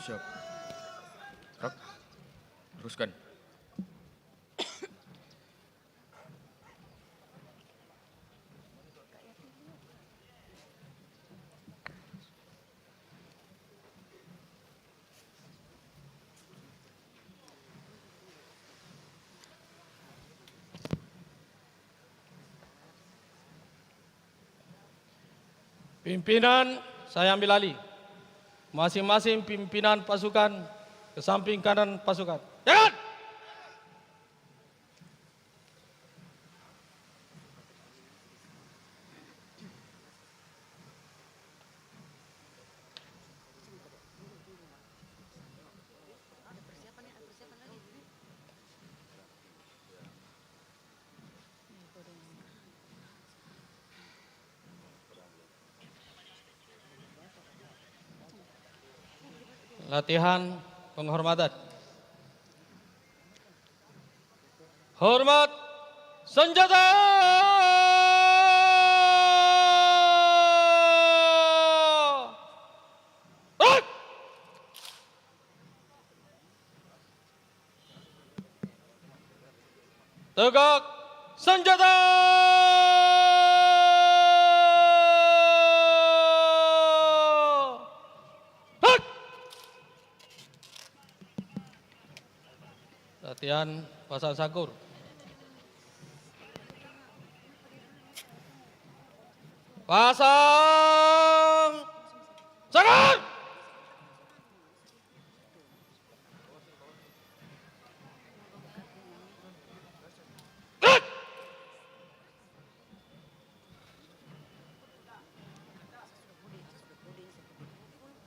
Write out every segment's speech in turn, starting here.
Siap. Rak, teruskan. Pimpinan, saya ambil alih. Masing-masing pimpinan pasukan ke samping kanan pasukan. Jangan! Latihan penghormatan. Hormat senjata! Rak! Tegak senjata! Rak! Latihan pasang sangkur. Pasang sangkur! Rak!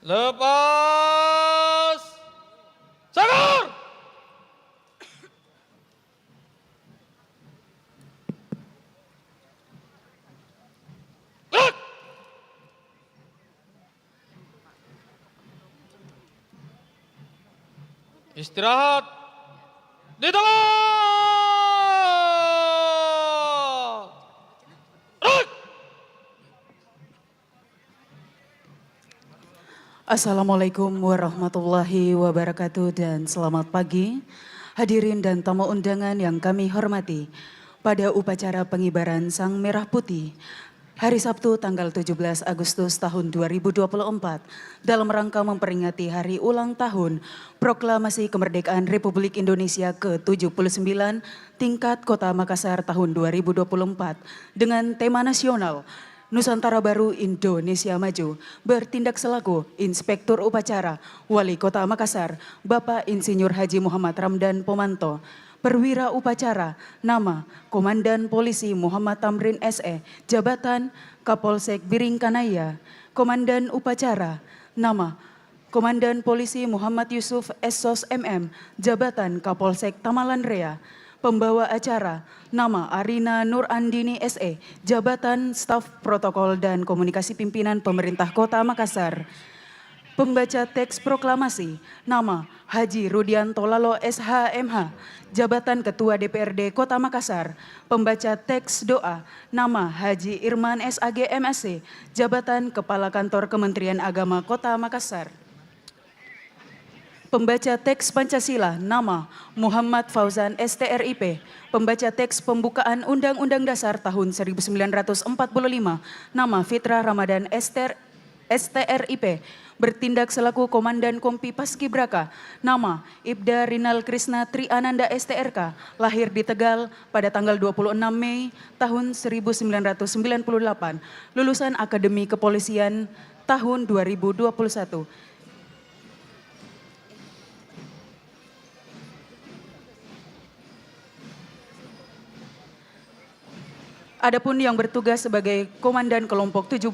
Lepas sangkur! Rak! Istirahat di tempat. Rak! Assalamualaikum warahmatullahi wabarakatuh dan selamat pagi hadirin dan tamu undangan yang kami hormati pada upacara pengibaran Sang Merah Putih hari Sabtu tanggal 17 Agustus tahun 2024 dalam rangka memperingati hari ulang tahun Proklamasi Kemerdekaan Republik Indonesia ke-79 tingkat Kota Makassar tahun 2024 dengan tema nasional Nusantara Baru Indonesia Maju bertindak selaku Inspektur Upacara Wali Kota Makassar Bapak Insinyur Haji Muhammad Ramdan Pomanto. Perwira Upacara nama Komandan Polisi Muhammad Tamrin SE Jabatan Kapolsek Biringkanaya. Komandan Upacara nama Komandan Polisi Muhammad Yusuf Esos MM Jabatan Kapolsek Tamalan Rea. Pembawa acara nama Arina Nur Andini SE Jabatan Staf Protokol dan Komunikasi Pimpinan Pemerintah Kota Makassar. Pembaca teks proklamasi nama Haji Rudianto Lalo SHMH Jabatan Ketua DPRD Kota Makassar. Pembaca teks doa nama Haji Irman SAG MSc Jabatan Kepala Kantor Kementerian Agama Kota Makassar. Pembaca teks Pancasila nama Muhammad Fauzan STRIP. Pembaca teks pembukaan Undang-Undang Dasar tahun 1945 nama Fitra Ramadan STRIP. Bertindak selaku Komandan Kompi Paskibraka nama Ibda Rinal Krisna Triananda STRK. Lahir di Tegal pada tanggal 26 Mei tahun 1998. Lulusan Akademi Kepolisian tahun 2021. Adapun yang bertugas sebagai Komandan Kelompok 17,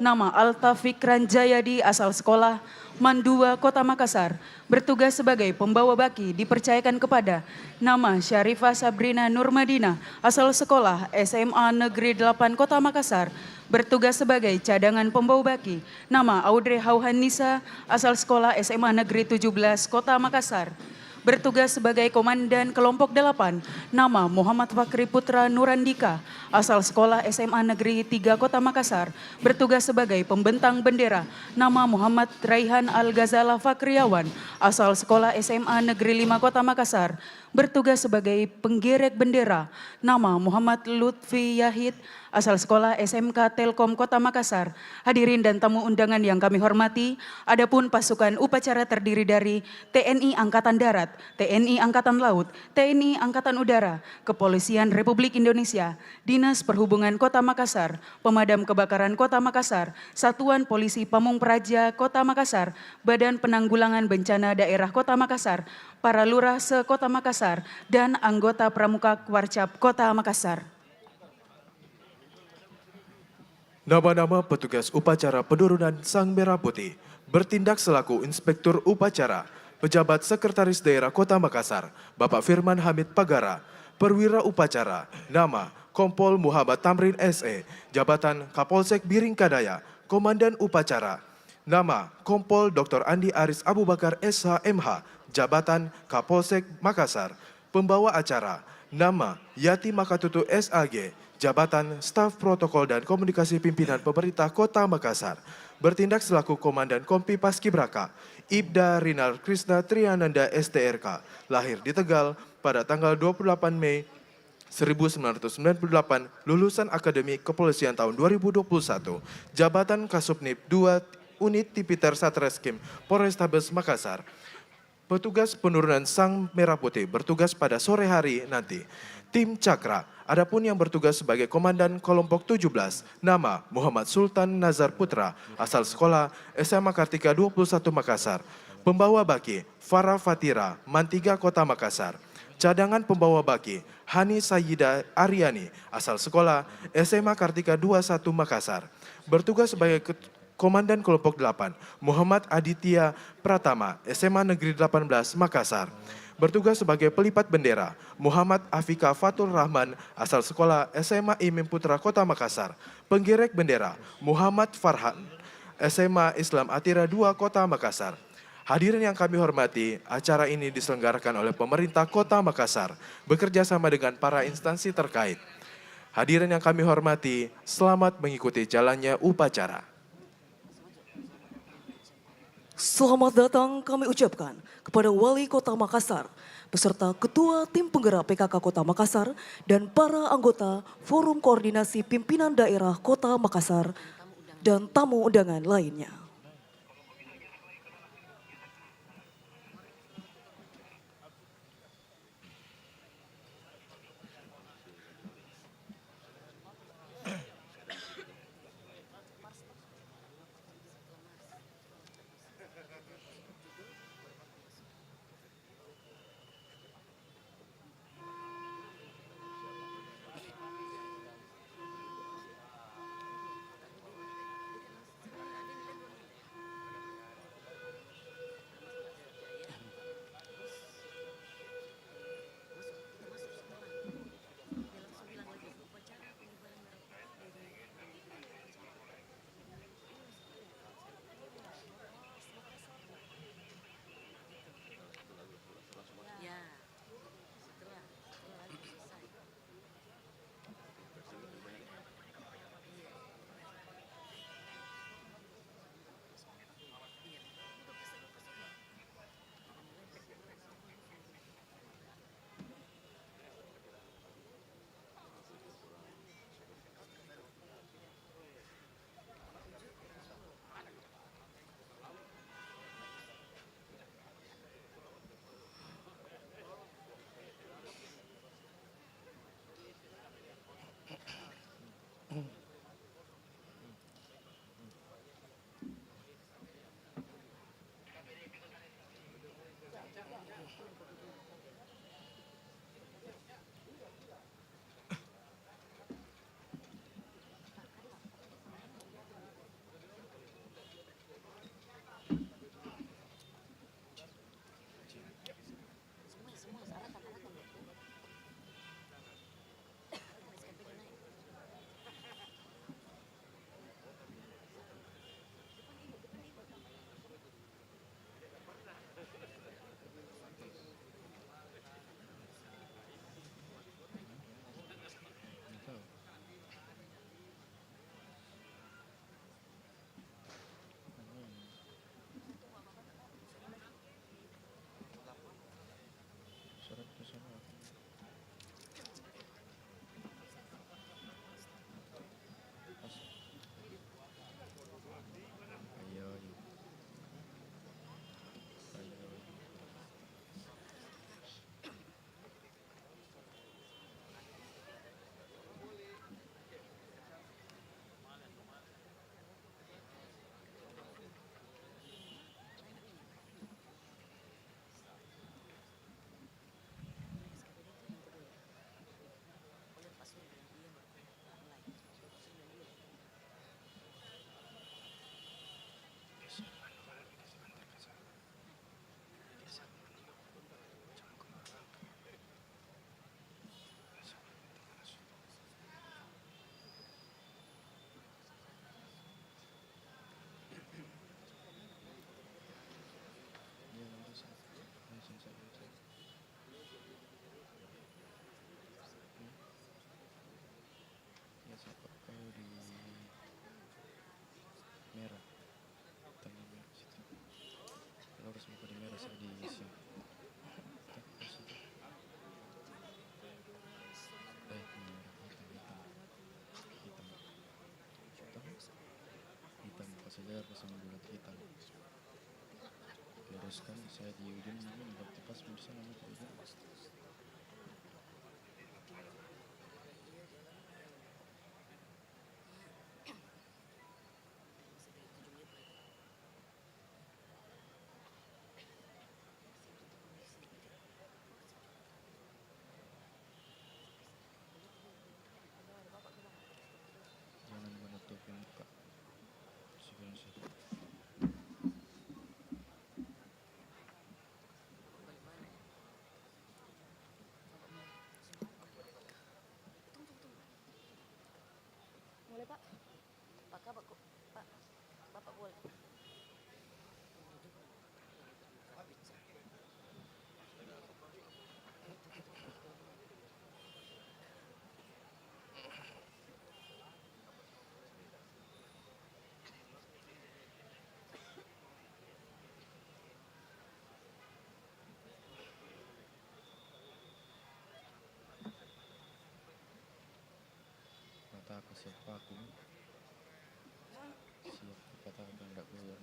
nama Alta Fikran Jayadi asal sekolah Mandua Kota Makassar, bertugas sebagai pembawa baki dipercayakan kepada nama Syarifah Sabrina Nurmadina asal sekolah SMA Negeri 8 Kota Makassar, bertugas sebagai cadangan pembawa baki, nama Audrey Hauhan Nisa asal sekolah SMA Negeri 17 Kota Makassar. bertugas sebagai Komandan Kelompok 8, nama Muhammad Fakri Putra Nurandika, asal Sekolah SMA Negeri 3 Kota Makassar, bertugas sebagai Pembentang Bendera, nama Muhammad Raihan Al-Ghazala Fakriawan, asal Sekolah SMA Negeri 5 Kota Makassar, bertugas sebagai Penggerek Bendera, nama Muhammad Lutfi Yahid, asal Sekolah SMK Telkom Kota Makassar. Hadirin dan tamu undangan yang kami hormati, adapun pasukan upacara terdiri dari TNI Angkatan Darat, TNI Angkatan Laut, TNI Angkatan Udara, Kepolisian Republik Indonesia, Dinas Perhubungan Kota Makassar, Pemadam Kebakaran Kota Makassar, Satuan Polisi Pamung Praja Kota Makassar, Badan Penanggulangan Bencana Daerah Kota Makassar, para lurah se-Kota Makassar, dan anggota Pramuka Warcap Kota Makassar. Nama-nama petugas upacara penurunan Sang Merah Putih bertindak selaku Inspektur Upacara, Pejabat Sekretaris Daerah Kota Makassar, Bapak Firman Hamid Pagara, Perwira Upacara, nama Kompol Muhammad Tamrin SE, Jabatan Kapolsek Biringkadaya, Komandan Upacara, nama Kompol Dr. Andi Aris Abu Bakar SHMH, Jabatan Kapolsek Makassar, Pembawa acara, nama Yati Makatutu SAG, Jabatan Staf Protokol dan Komunikasi Pimpinan Pemerintah Kota Makassar, bertindak selaku Komandan Kompi Paskibraka, Ibda Rinal Krisna Triananda STRK, lahir di Tegal pada tanggal 28 Mei 1998, lulusan Akademi Kepolisian tahun 2021, Jabatan Kasubnib 2 Unit Tipiter Satreskrim Polrestabes Makassar. Petugas penurunan Sang Merah Putih bertugas pada sore hari nanti. Tim Cakra, adapun yang bertugas sebagai Komandan Kelompok 17, nama Muhammad Sultan Nazar Putra, asal Sekolah SMA Kartika 21 Makassar. Pembawa baki, Farah Fatira, Mantiga Kota Makassar. Cadangan pembawa baki, Hani Sayyida Aryani, asal Sekolah SMA Kartika 21 Makassar. Bertugas sebagai Komandan Kelompok 8, Muhammad Aditya Pratama, SMA Negeri 18 Makassar. Bertugas sebagai pelipat bendera, Muhammad Afika Fatul Rahman, asal Sekolah SMA Imim Putra Kota Makassar. Penggerek bendera, Muhammad Farhan, SMA Islam Atira 2 Kota Makassar. Hadirin yang kami hormati, acara ini diselenggarakan oleh pemerintah Kota Makassar, bekerja sama dengan para instansi terkait. Hadirin yang kami hormati, selamat mengikuti jalannya upacara. Selamat datang kami ucapkan kepada Wali Kota Makassar, beserta Ketua Tim Penggerak PKK Kota Makassar dan para anggota Forum Koordinasi Pimpinan Daerah Kota Makassar dan tamu undangan lainnya. biar bersama bulat hitam. Luruskan saya di ujung ini berarti pas bisa namanya ujung. Jangan menutupi muka. Sebelum saya Boleh Pak? Pak Kabak, Pak, Bapak boleh. mata aku siapa aku siap kata aku enggak keluar.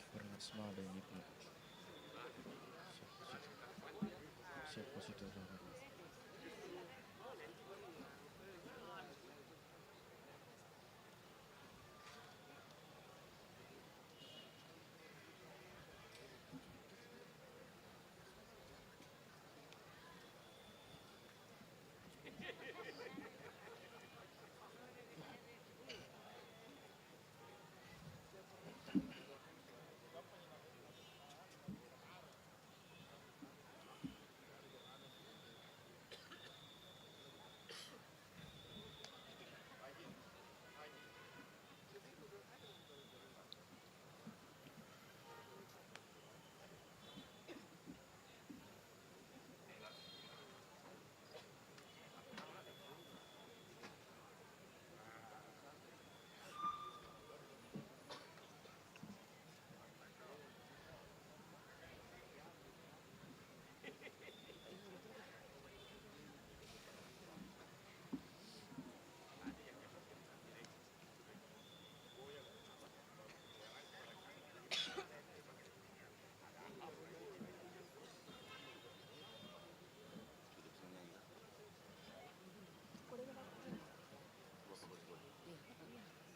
Pernah semada ini pun siap positif orang.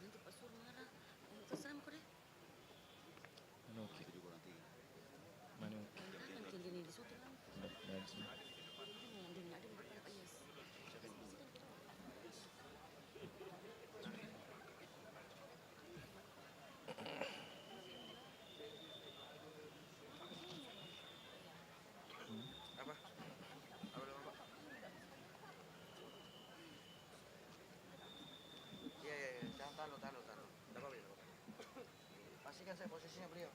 Nanti Pak Sur marah. Terserah kok deh. Manoki. Manoki. Nanti dia nih disuruh kan. Dan sini. Dia ada di depan Pak Yas. Apa? Apa nama Pak? Iya, iya, iya. Jangan taruh. Tidak apa-apa, tidak apa-apa. Pastikan saya posisinya beliau.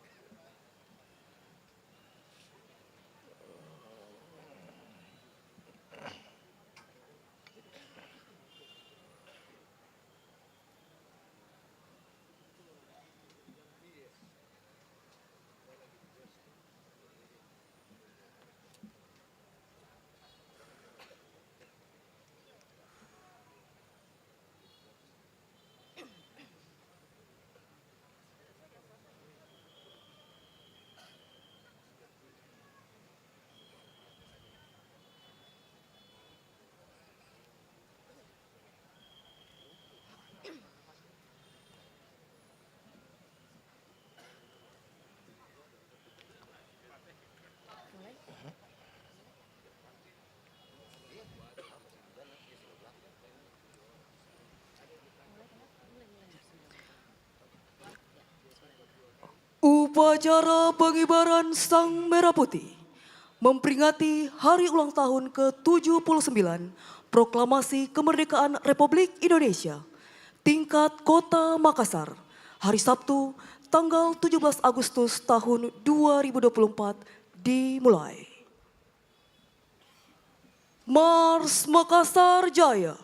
Upacara pengibaran Sang Merah Putih memperingati hari ulang tahun ke-79 Proklamasi Kemerdekaan Republik Indonesia tingkat Kota Makassar hari Sabtu tanggal 17 Agustus tahun 2024 dimulai. Mars Makassar Jaya.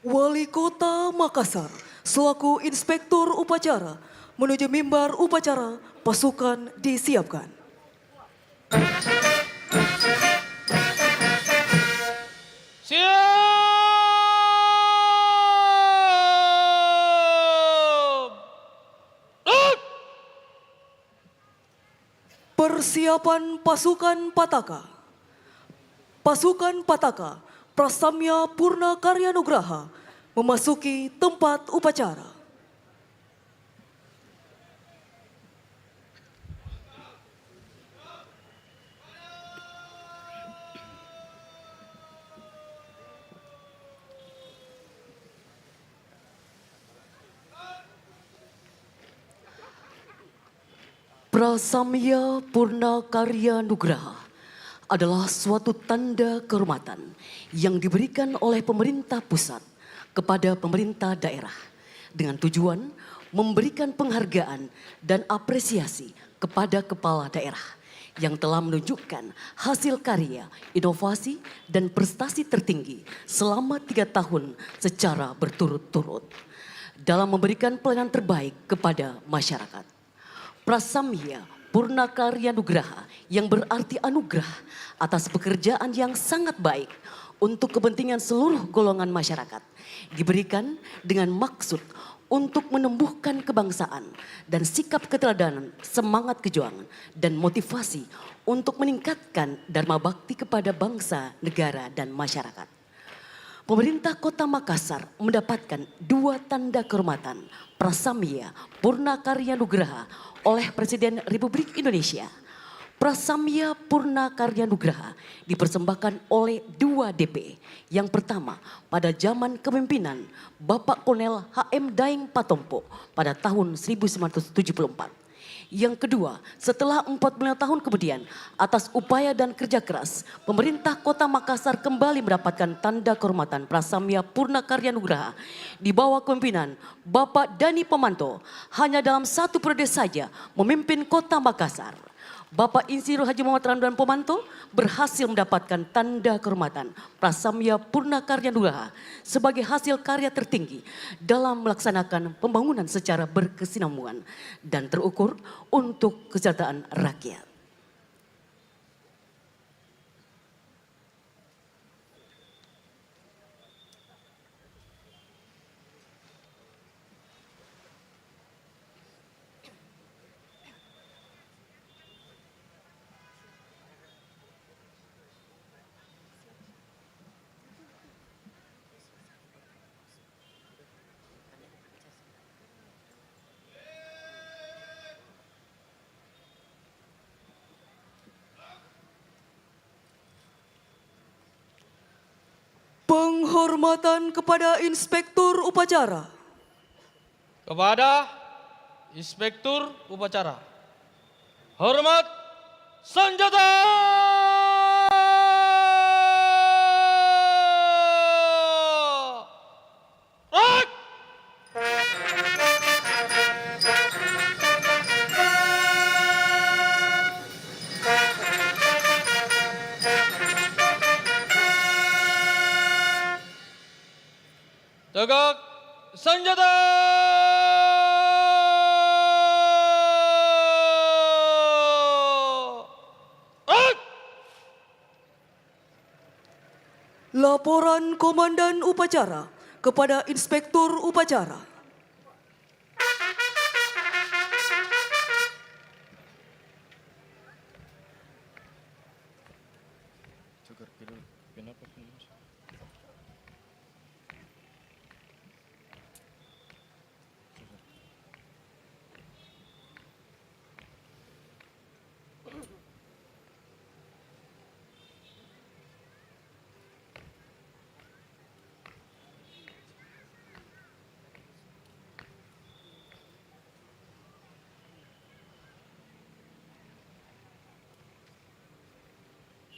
Wali Kota Makassar selaku Inspektur Upacara menuju mimbar upacara, pasukan disiapkan. Siap! Persiapan pasukan Pataka. Pasukan Pataka Prasamya Purna Karya Nugraha memasuki tempat upacara. Prasamya Purna Karya Nugraha adalah suatu tanda kehormatan yang diberikan oleh pemerintah pusat kepada pemerintah daerah dengan tujuan memberikan penghargaan dan apresiasi kepada kepala daerah yang telah menunjukkan hasil karya, inovasi, dan prestasi tertinggi selama 3 tahun secara berturut-turut dalam memberikan pelayanan terbaik kepada masyarakat. Prasamya Purna Karya Nugraha yang berarti anugerah atas pekerjaan yang sangat baik untuk kepentingan seluruh golongan masyarakat diberikan dengan maksud untuk menumbuhkan kebangsaan dan sikap keteladanan, semangat kejuangan, dan motivasi untuk meningkatkan dharma bakti kepada bangsa, negara, dan masyarakat. Pemerintah Kota Makassar mendapatkan 2 tanda kehormatan Prasamya Purna Karya Nugraha oleh Presiden Republik Indonesia. Prasamya Purna Karya Nugraha dipersembahkan oleh 2 DP. Yang pertama pada zaman kepemimpinan Bapak Kolonel HM Daeng Patompo pada tahun 1974. Yang kedua, setelah 45 tahun kemudian, atas upaya dan kerja keras, pemerintah Kota Makassar kembali mendapatkan tanda kehormatan Prasamya Purna Karya Nugraha di bawah kepemimpinan Bapak Dani Pomanto hanya dalam 1 periode saja memimpin Kota Makassar. Bapak Insinyur Haji Muhammad Ramdan Pomanto berhasil mendapatkan tanda kehormatan Prasamya Purna Karya Nugraha sebagai hasil karya tertinggi dalam melaksanakan pembangunan secara berkesinambungan dan terukur untuk kesejahteraan rakyat. Penghormatan kepada Inspektur Upacara. Kepada Inspektur Upacara. Hormat senjata! Right! Tegak senjata! Right! Laporan Komandan Upacara kepada Inspektur Upacara. Tukar pilih kenapa pilih?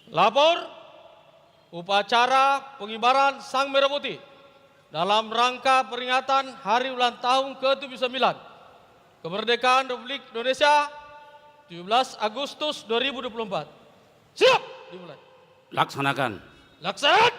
Lapor upacara pengibaran Sang Merah Putih dalam rangka peringatan Hari Ulang Tahun ke-79 Kemerdekaan Republik Indonesia 17 Agustus 2024. Siap dimulai. Laksanakan. Laksanakan.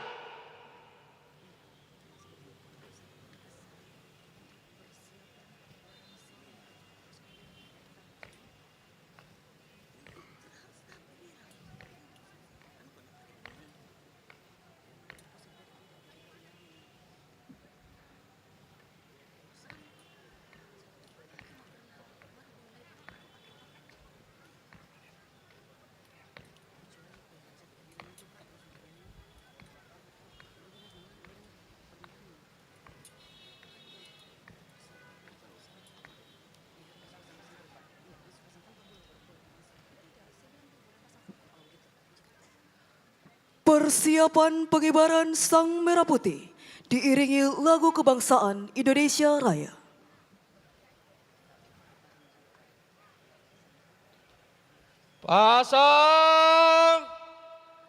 Persiapan pengibaran Sang Merah Putih diiringi lagu kebangsaan Indonesia Raya. Pasang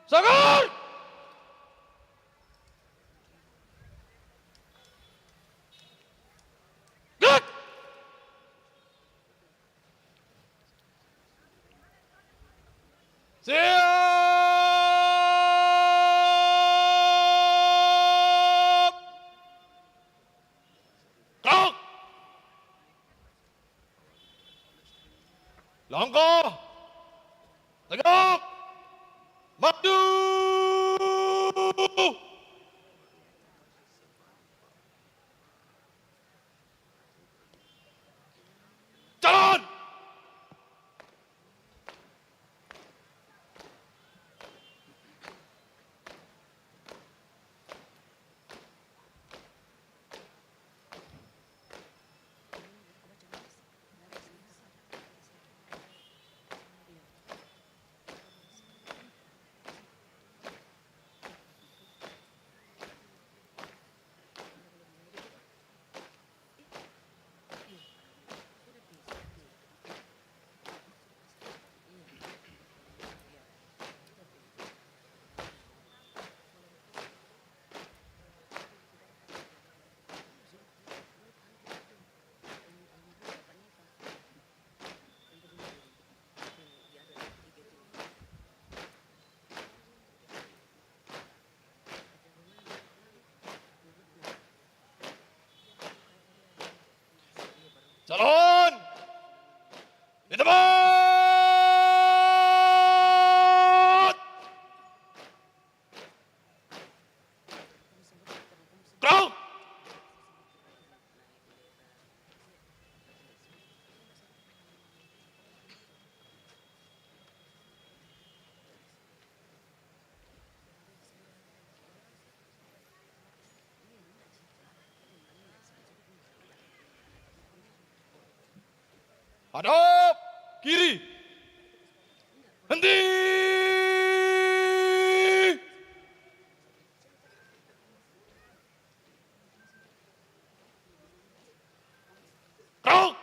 Sangkar. Gerak. Siap. Gerak. Langkah. Tegak. Maju. Calon di tempat. Crowd. Hadap kiri. Henti. Crowd.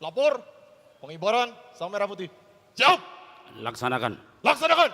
Lapor pengibaran sang merah putih. Siap. Laksanakan. Laksanakan.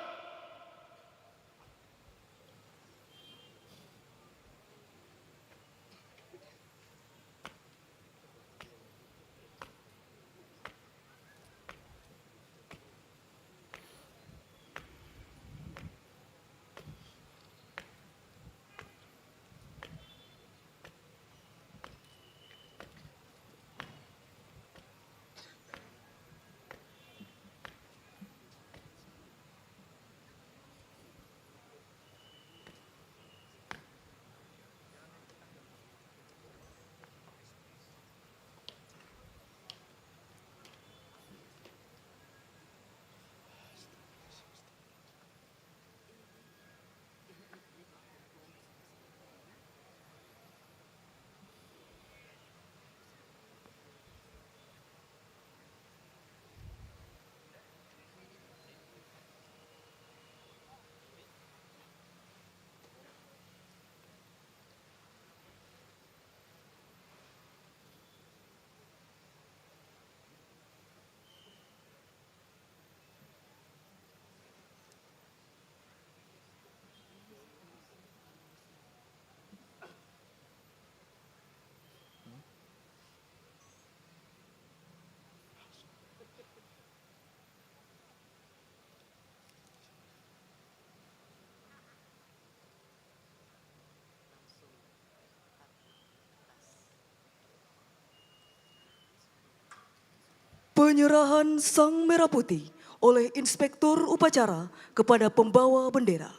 Penyerahan Sang Merah Putih oleh Inspektur Upacara kepada pembawa bendera.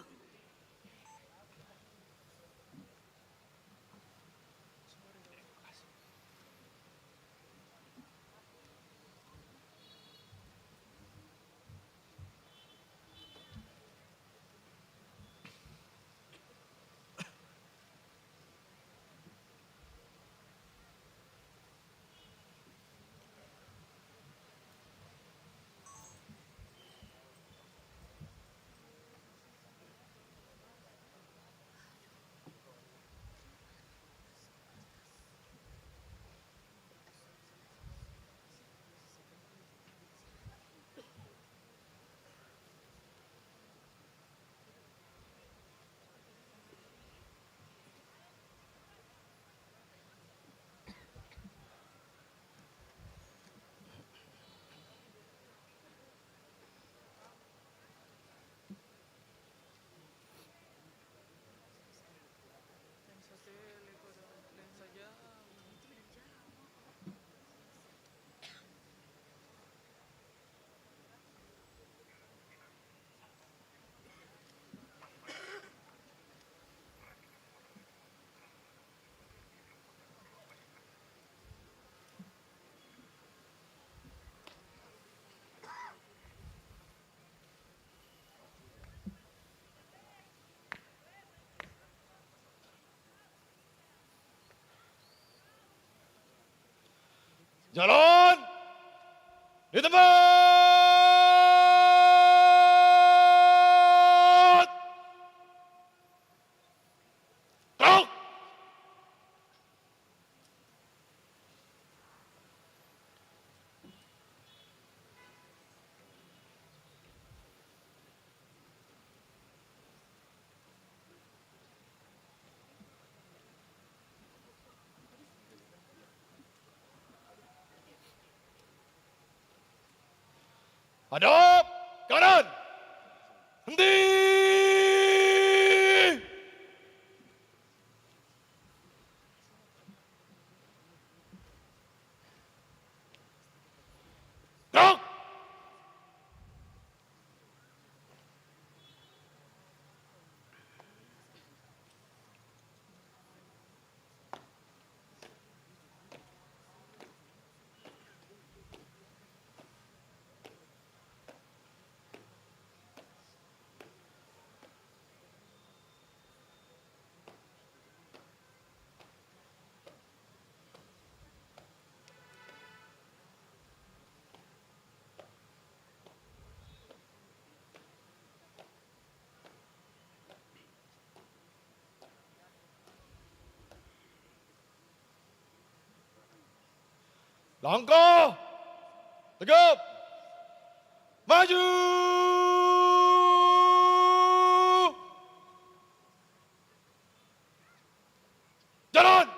Jalan di tempat. Gerak. Hadap kanan. Henti. Gerak. Langkah tegap. Maju. Jalan.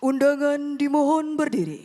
Undangan dimohon berdiri.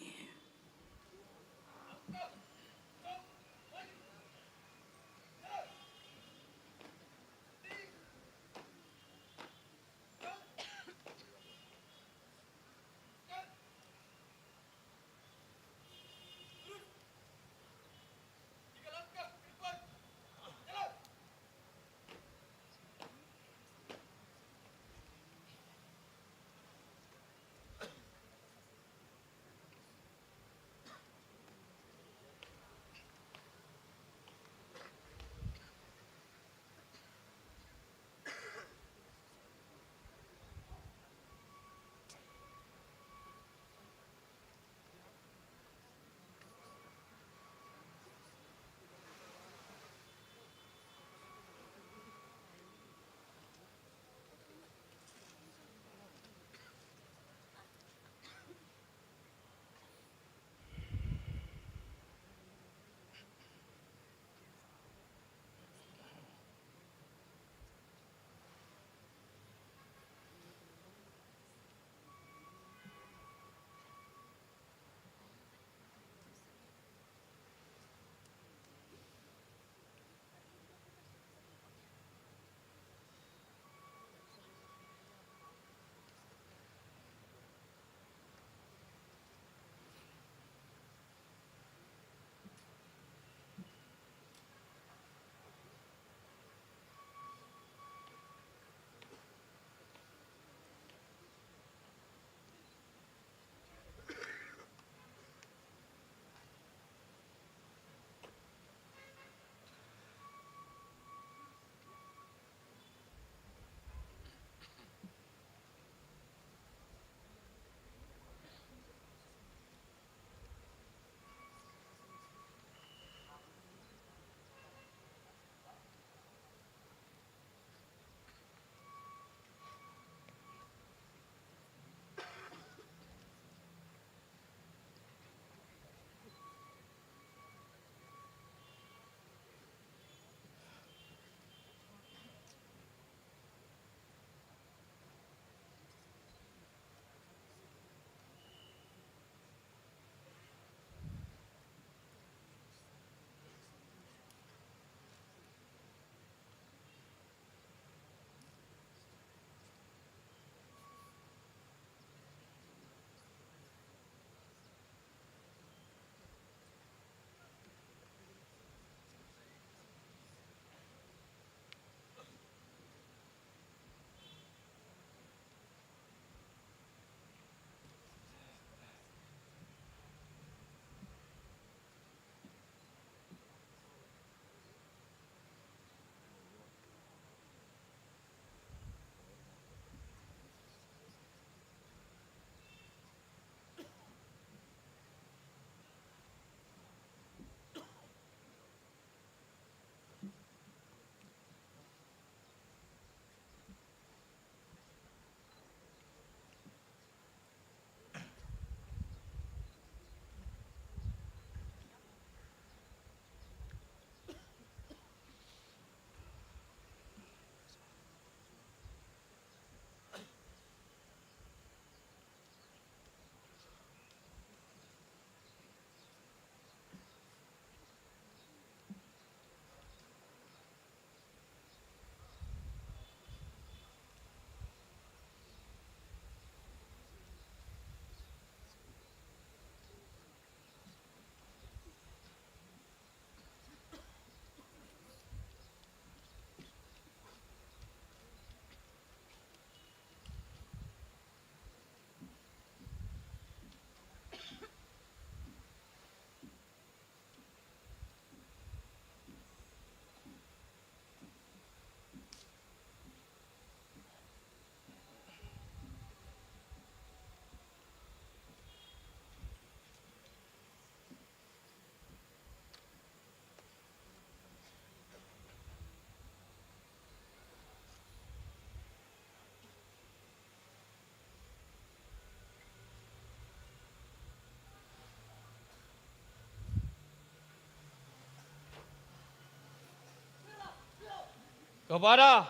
kepada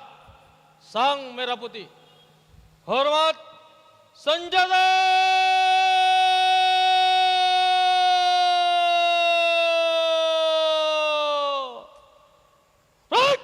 Sang Merah Putih. Hormat senjata! Right!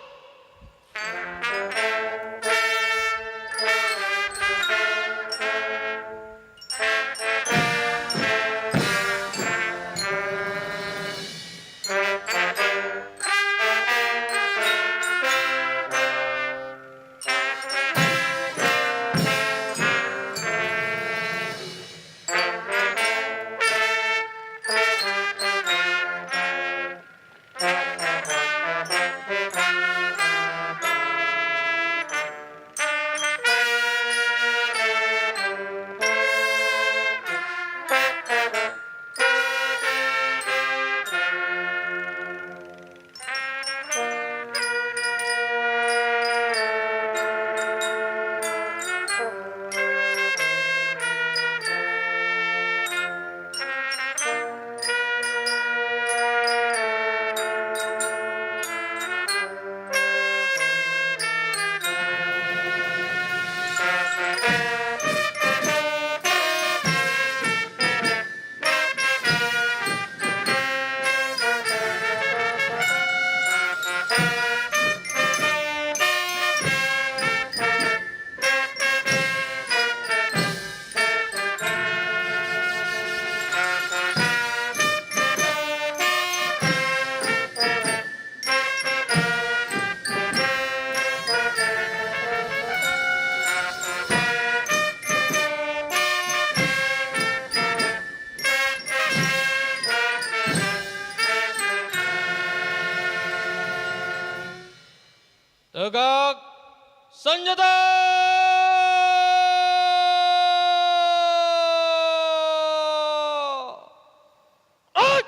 Tegak senjata! Right!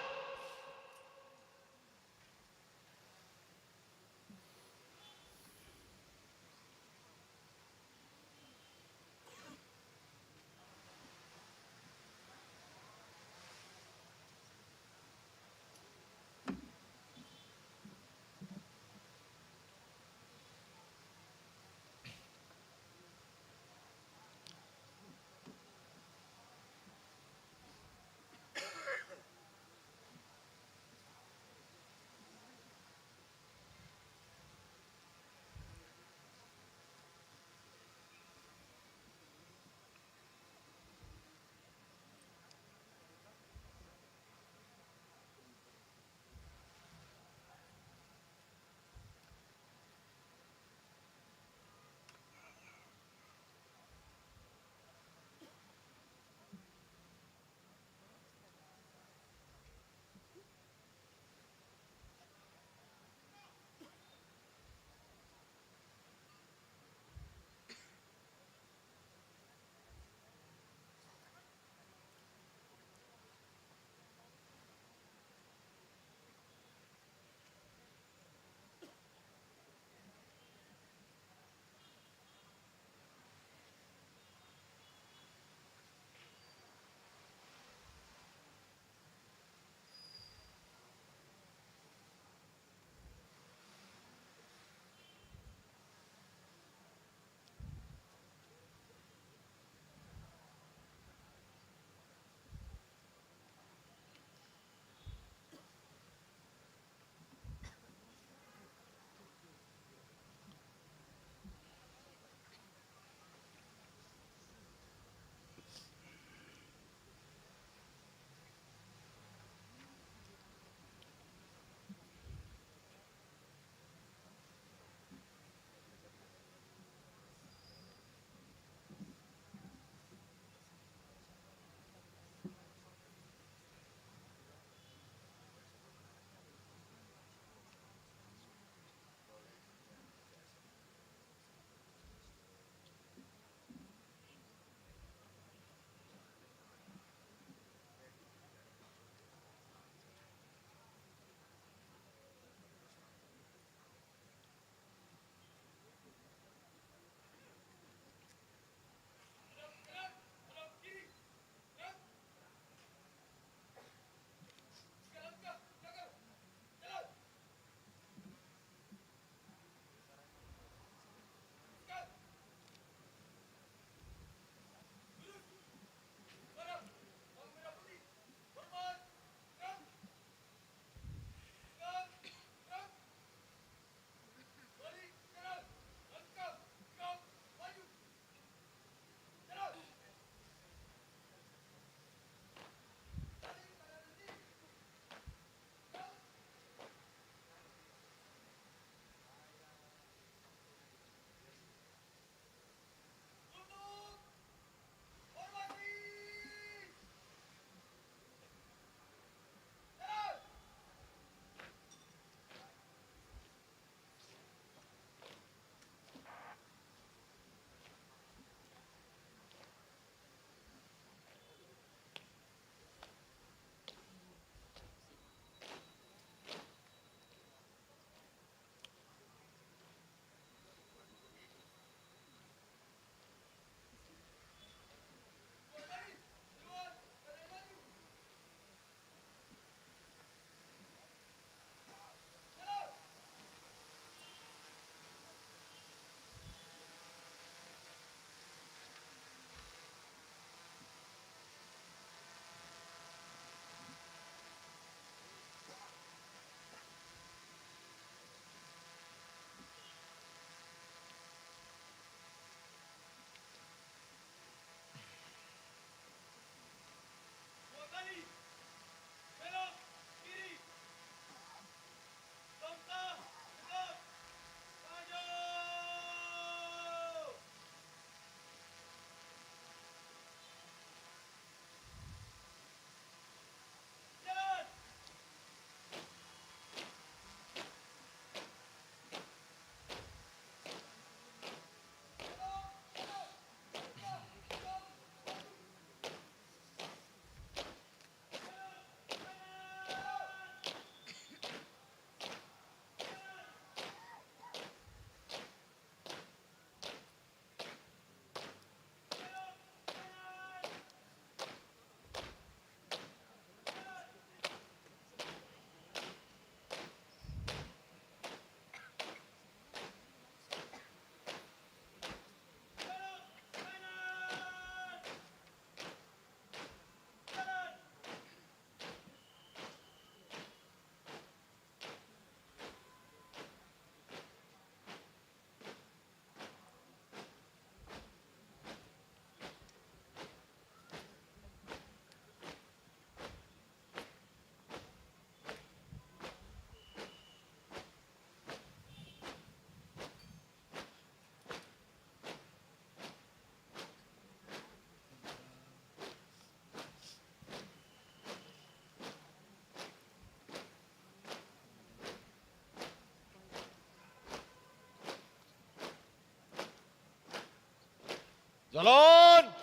Jalan.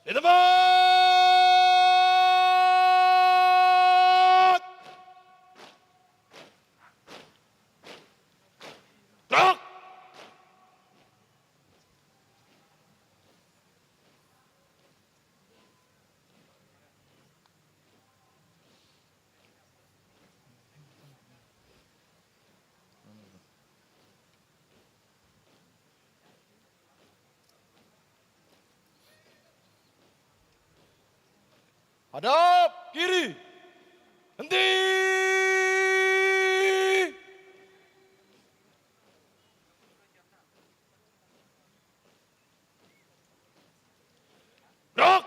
Di tempat. Gerak. Hadap kiri. Henti. Gerak.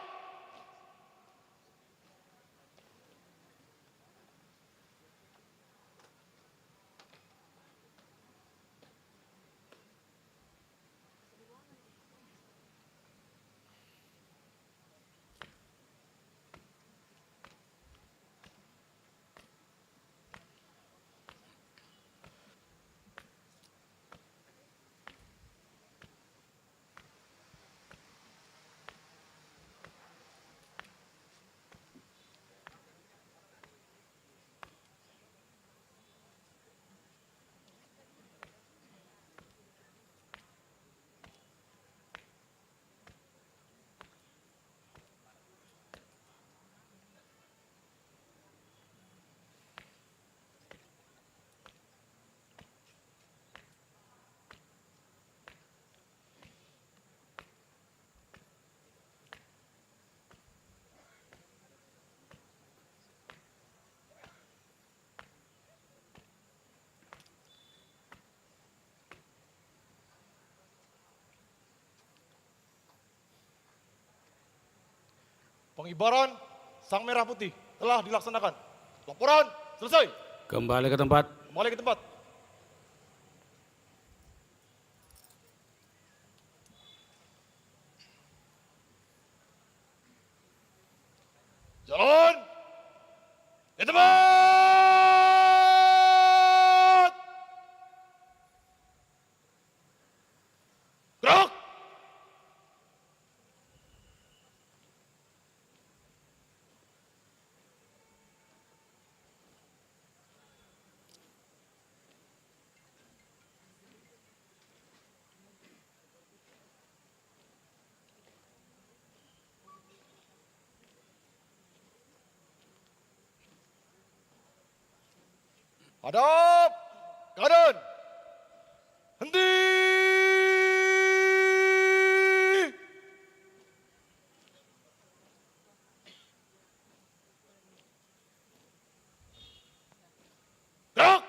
Pengibaran Sang Merah Putih telah dilaksanakan. Laporan selesai. Kembali ke tempat. Kembali ke tempat. Jalan. Di tempat. Gerak. Hadap. Kanan. Henti. Gerak.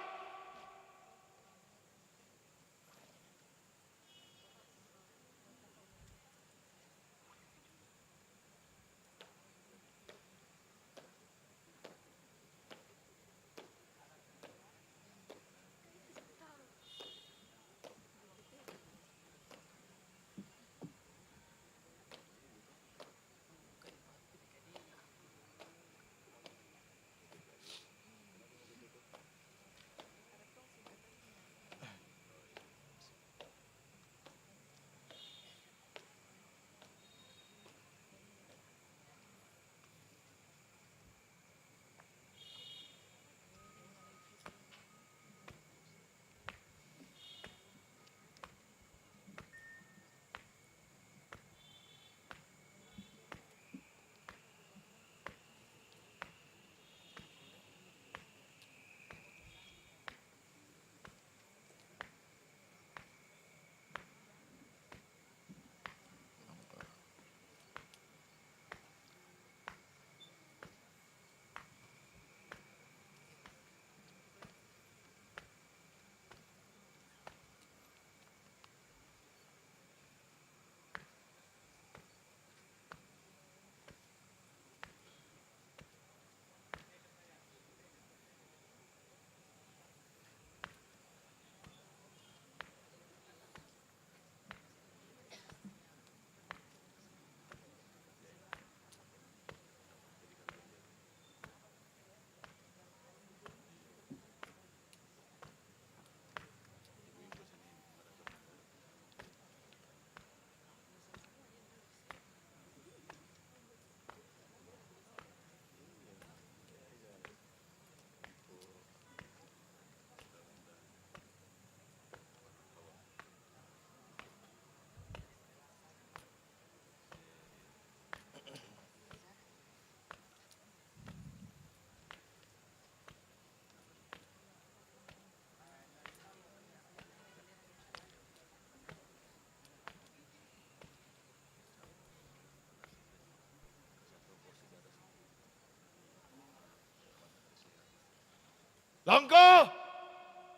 Langkah,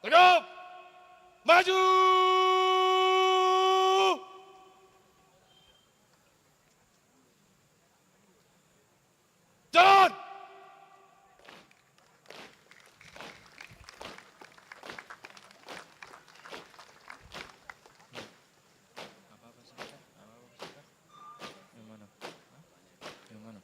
tegap, maju. Jalan. Apa-apa sih? Apa-apa sih? Yang mana? Hah? Yang mana?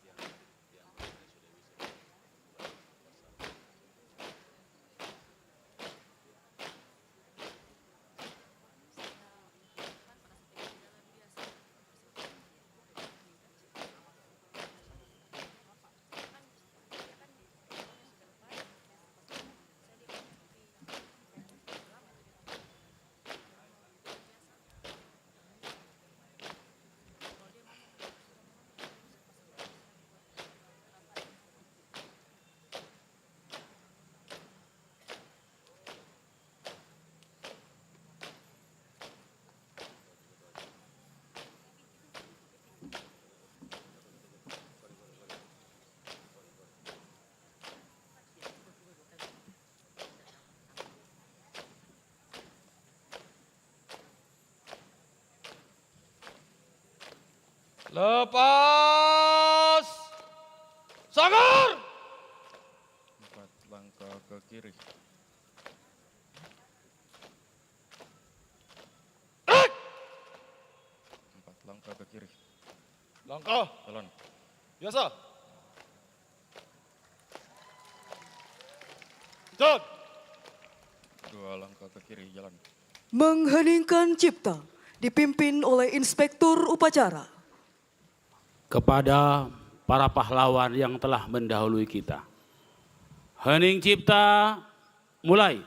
Lepas. Sanggar. 4 langkah ke kiri. Naik. 4 langkah ke kiri. Langkah, Jalan. biasa. Jalan. 2 langkah ke kiri. Jalan. Mengheningkan cipta dipimpin oleh Inspektur Upacara. Kepada para pahlawan yang telah mendahului kita. Hening cipta, mulai.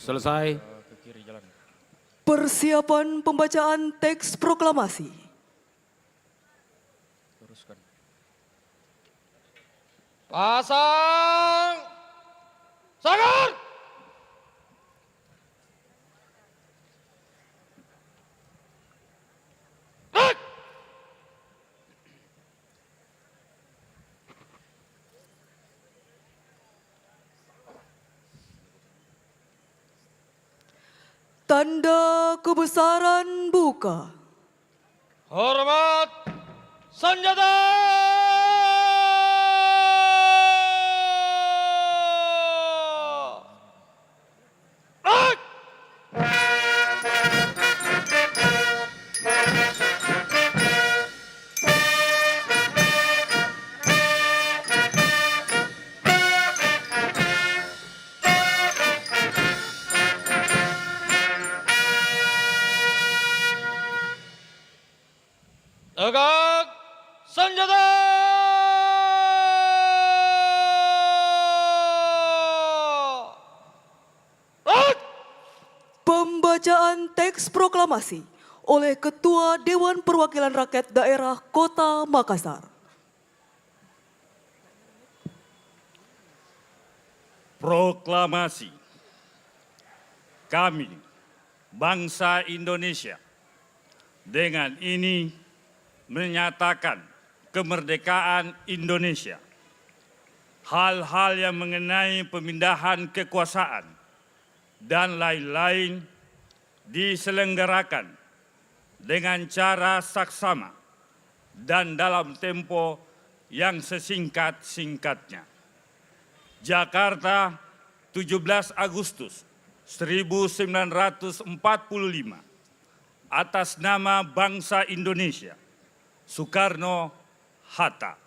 Selesai. Ke kiri. Jalan. Persiapan pembacaan teks proklamasi. Teruskan. Pasang. Sanggar. Naik. Tanda kebesaran buka. Hormat. Senjata. Naik. Tegak. Senjata. Naik. Pembacaan teks proklamasi oleh Ketua Dewan Perwakilan Rakyat Daerah Kota Makassar. Proklamasi. Kami, bangsa Indonesia, dengan ini menyatakan kemerdekaan Indonesia. Hal-hal yang mengenai pemindahan kekuasaan dan lain-lain diselenggarakan dengan cara saksama dan dalam tempo yang sesingkat-singkatnya. Jakarta, 17 Agustus 1945, atas nama bangsa Indonesia, Soekarno-Hatta.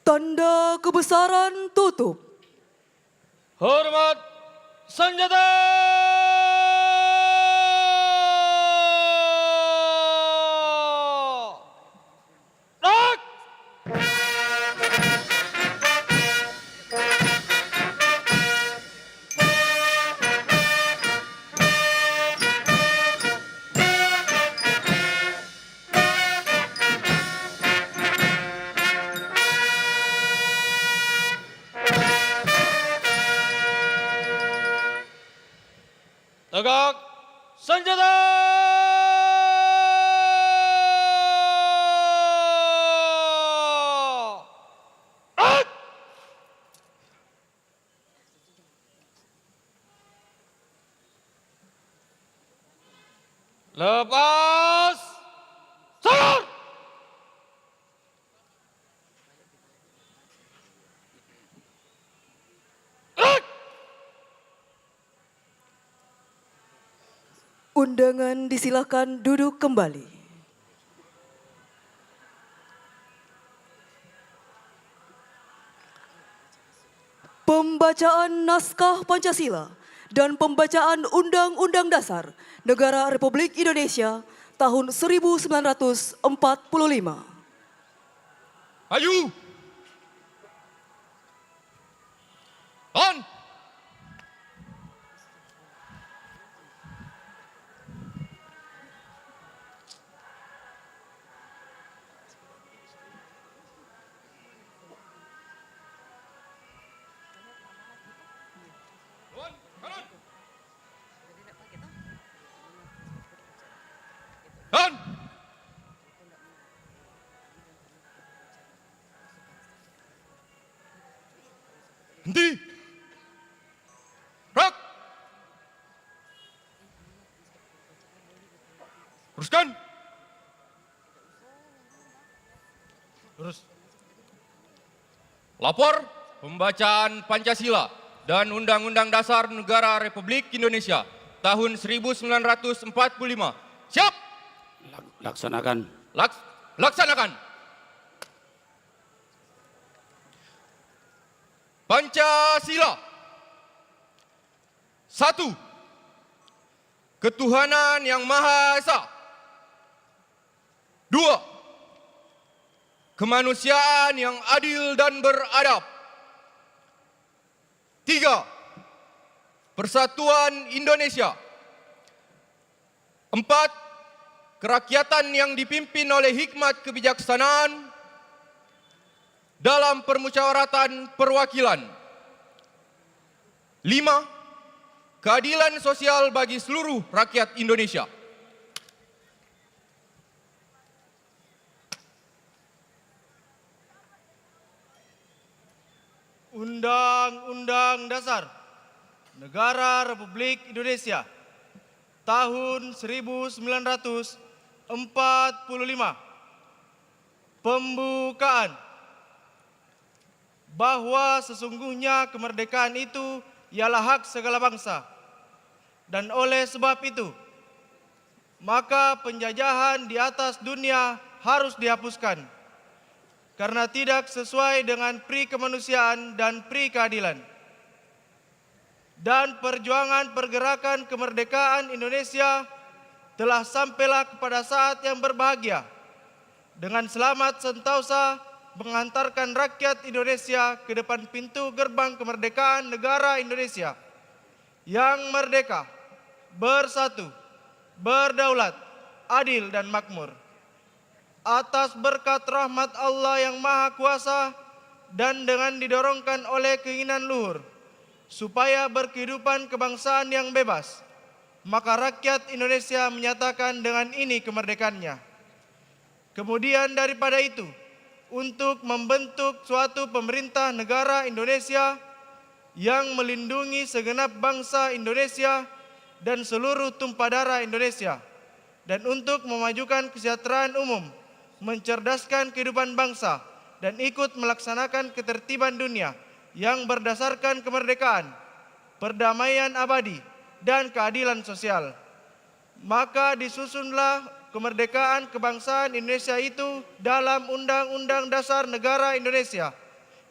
Tanda kebesaran tutup. Hormat senjata. Nak! Tegak senjata. Ak! Lepas salar. Undangan disilakan duduk kembali. Pembacaan naskah Pancasila dan pembacaan Undang-Undang Dasar Negara Republik Indonesia tahun 1945. Maju. On. On. Henti. Rak. Teruskan. Terus. Lapor pembacaan Pancasila dan Undang-Undang Dasar Negara Republik Indonesia tahun 1945. Siap. Laksanakan. Laksanakan. Pancasila. 1. Ketuhanan yang Maha Esa. 2. Kemanusiaan yang adil dan beradab. 3. Persatuan Indonesia. 4. Kerakyatan yang dipimpin oleh hikmat kebijaksanaan dalam permusyawaratan perwakilan. 5. Keadilan sosial bagi seluruh rakyat Indonesia. Undang-Undang Dasar Negara Republik Indonesia tahun 1945. Pembukaan. Bahwa sesungguhnya kemerdekaan itu ialah hak segala bangsa. Dan oleh sebab itu, maka penjajahan di atas dunia harus dihapuskan. Karena tidak sesuai dengan pri kemanusiaan dan pri keadilan. Dan perjuangan pergerakan kemerdekaan Indonesia telah sampailah kepada saat yang berbahagia dengan selamat sentosa mengantarkan rakyat Indonesia ke depan pintu gerbang kemerdekaan negara Indonesia yang merdeka, bersatu, berdaulat, adil dan makmur. atas berkat rahmat Allah yang Maha Kuasa dan dengan didorongkan oleh keinginan luhur supaya berkehidupan kebangsaan yang bebas, maka rakyat Indonesia menyatakan dengan ini kemerdekaannya. Kemudian daripada itu, untuk membentuk suatu pemerintah negara Indonesia yang melindungi segenap bangsa Indonesia dan seluruh tumpah darah Indonesia, dan untuk memajukan kesejahteraan umum, mencerdaskan kehidupan bangsa, dan ikut melaksanakan ketertiban dunia yang berdasarkan kemerdekaan, perdamaian abadi, dan keadilan sosial. Maka disusunlah kemerdekaan kebangsaan Indonesia itu dalam Undang-Undang Dasar Negara Indonesia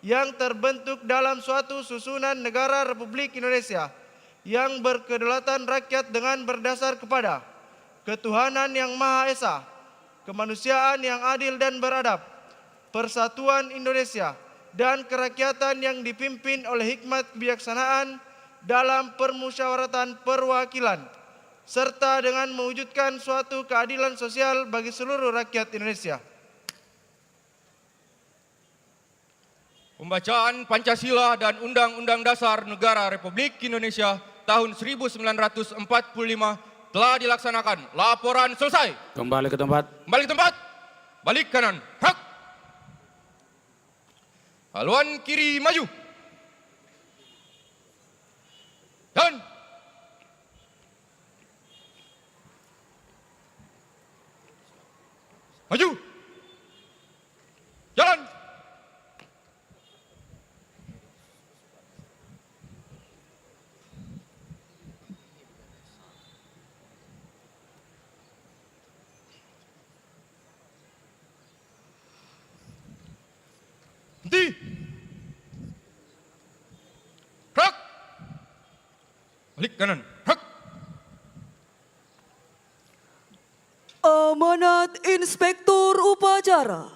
yang terbentuk dalam suatu susunan negara Republik Indonesia yang berkedaulatan rakyat dengan berdasar kepada ketuhanan yang Maha Esa, kemanusiaan yang adil dan beradab, persatuan Indonesia, dan kerakyatan yang dipimpin oleh hikmat kebijaksanaan dalam permusyawaratan perwakilan, serta dengan mewujudkan suatu keadilan sosial bagi seluruh rakyat Indonesia. Pembacaan Pancasila dan Undang-Undang Dasar Negara Republik Indonesia tahun 1945 telah dilaksanakan. Laporan selesai. Kembali ke tempat. Kembali ke tempat. Balik kanan. Hak. Haluan kiri maju. Dan maju. Jalan. Henti. Gerak. Balik kanan. Hak. Amanat Inspektur Upacara.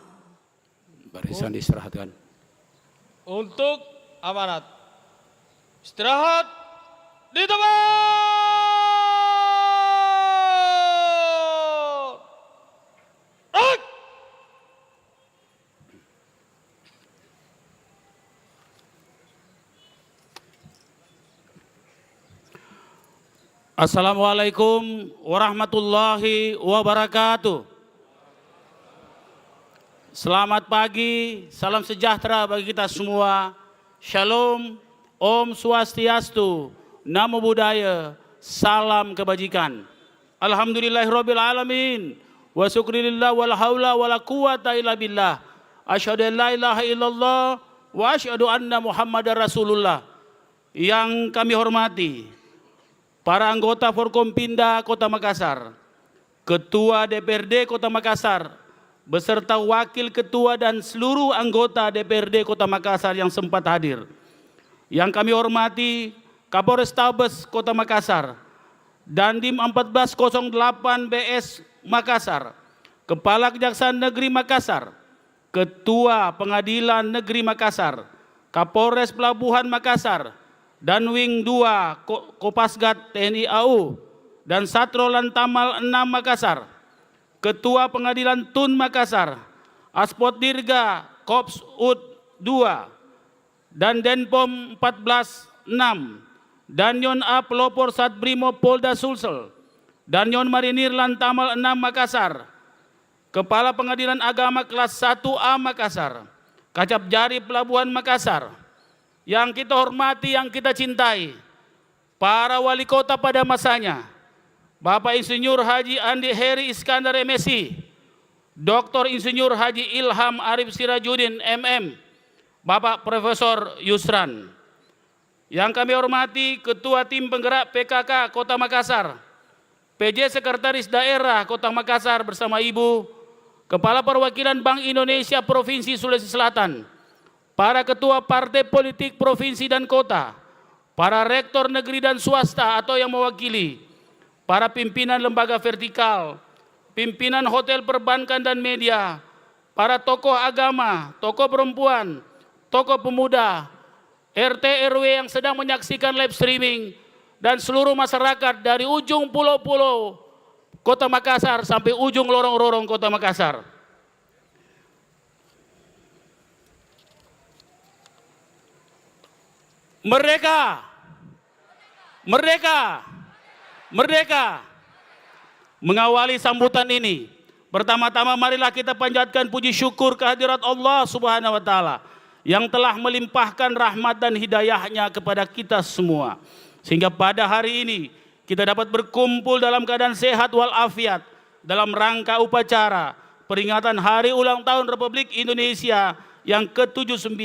Barisan diistirahatkan. Untuk amanat. Istirahat di tempat. Rak! Assalamualaikum warahmatullahi wabarakatuh. Selamat pagi, salam sejahtera bagi kita semua. Shalom, Om Swastiastu, Namo Buddhaya, salam kebajikan. Alhamdulillahirabbil alamin. Wa syukurillah wala haula wala quwata illa billah. Asyhadu an la ilaha illallah wa asyhadu anna Muhammadar Rasulullah. Yang kami hormati para anggota Forkompinda Kota Makassar, Ketua DPRD Kota Makassar, beserta Wakil Ketua dan seluruh anggota DPRD Kota Makassar yang sempat hadir. Yang kami hormati Kapolrestabes Kota Makassar, Dandim 1408 BS Makassar, Kepala Kejaksaan Negeri Makassar, Ketua Pengadilan Negeri Makassar, Kapolres Pelabuhan Makassar, dan Wing 2 Kopasgat TNI AU, dan Satro Lantamal 6 Makassar, Ketua Pengadilan Tun Makassar, Aspot Dirga Kops UD 2, dan Denpom 14 6, dan Yon A Pelopor Satbrimo Polda Sulsel, dan Yon Marinir Lantamal 6 Makassar, Kepala Pengadilan Agama kelas 1A Makassar, Kacap Jari Pelabuhan Makassar. Yang kita hormati, yang kita cintai, para wali kota pada masanya, Bapak Insinyur Haji Andi Heri Iskandar MSI, Dr. Insinyur Haji Ilham Arif Sirajuddin MM, Bapak Profesor Yusran. Yang kami hormati Ketua Tim Penggerak PKK Kota Makassar, PJ Sekretaris Daerah Kota Makassar bersama Ibu, Kepala Perwakilan Bank Indonesia Provinsi Sulawesi Selatan, para ketua partai politik provinsi dan kota, para rektor negeri dan swasta atau yang mewakili, para pimpinan lembaga vertikal, pimpinan hotel perbankan dan media, para tokoh agama, tokoh perempuan, tokoh pemuda, RT RW yang sedang menyaksikan live streaming, dan seluruh masyarakat dari ujung pulau-pulau Kota Makassar sampai ujung lorong-lorong Kota Makassar. Merdeka! Merdeka! Merdeka! Mengawali sambutan ini, pertama-tama marilah kita panjatkan puji syukur kehadirat Allah Subhanahu wa taala yang telah melimpahkan rahmat dan hidayahnya kepada kita semua. Sehingga pada hari ini kita dapat berkumpul dalam keadaan sehat walafiat dalam rangka upacara peringatan Hari Ulang Tahun Republik Indonesia yang ke-79.